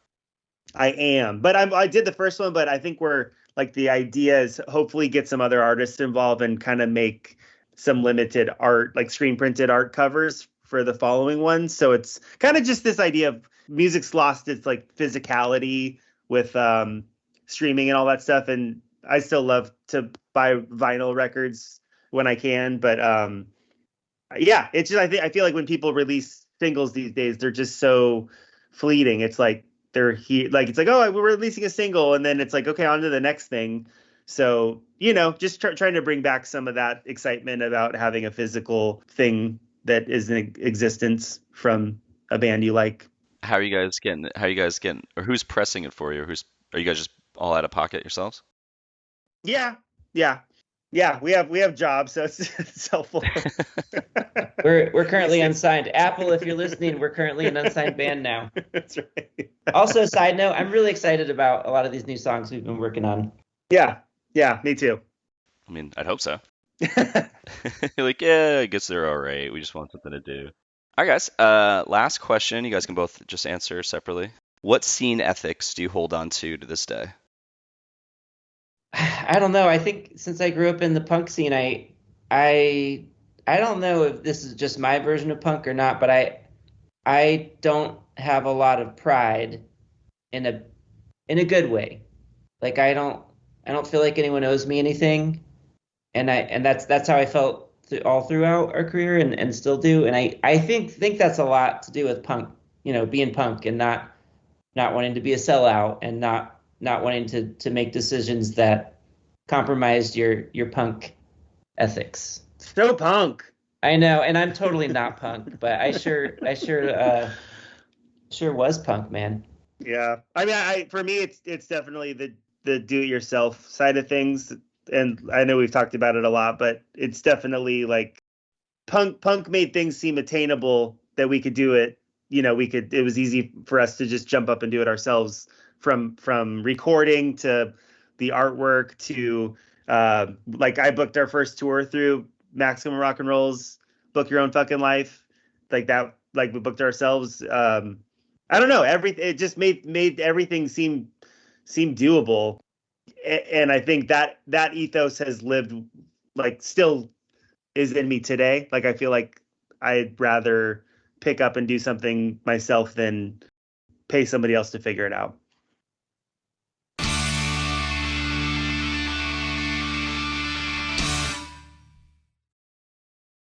I am, but I did the first one, but I think we're like, the idea is hopefully get some other artists involved and kind of make some limited art, like screen printed art covers for the following one. So it's kind of just this idea of music's lost its like physicality with streaming and all that stuff. And I still love to buy vinyl records when I can, but yeah, it's just, I feel like when people release singles these days, they're just so fleeting. It's like they're here, like it's like, oh, we're releasing a single, and then it's like, okay, on to the next thing. So, just trying to bring back some of that excitement about having a physical thing that is in existence from a band you like.
How are you guys getting, or who's pressing it for you? Are you guys just all out of pocket yourselves?
Yeah. We have jobs, so it's helpful.
We're currently unsigned. Apple, if you're listening, we're currently an unsigned band now.
That's right.
Also, side note, I'm really excited about a lot of these new songs we've been working on.
Yeah, me too.
I mean, I'd hope so. Like, yeah, I guess they're all right. We just want something to do. All right, guys. Last question. You guys can both just answer separately. What scene ethics do you hold on to this day?
I don't know. I think since I grew up in the punk scene, I don't know if this is just my version of punk or not, but I don't have a lot of pride in a good way. Like I don't feel like anyone owes me anything, and that's how I felt all throughout our career and still do. And I think that's a lot to do with punk, being punk and not wanting to be a sellout and not wanting to make decisions that compromised your punk ethics.
So punk.
I know, and I'm totally not punk, but I sure was punk, man.
Yeah, I mean, for me, it's definitely the do-it-yourself side of things, and I know we've talked about it a lot, but it's definitely like punk made things seem attainable, that we could do it. It was easy for us to just jump up and do it ourselves, from recording to the artwork to like I booked our first tour through Maximum Rock and Roll's Book Your Own Fucking Life, like that, like we booked ourselves. I don't know, it just made everything seem doable, and I think that ethos has lived, like still is in me today. Like I feel like I'd rather pick up and do something myself than pay somebody else to figure it out.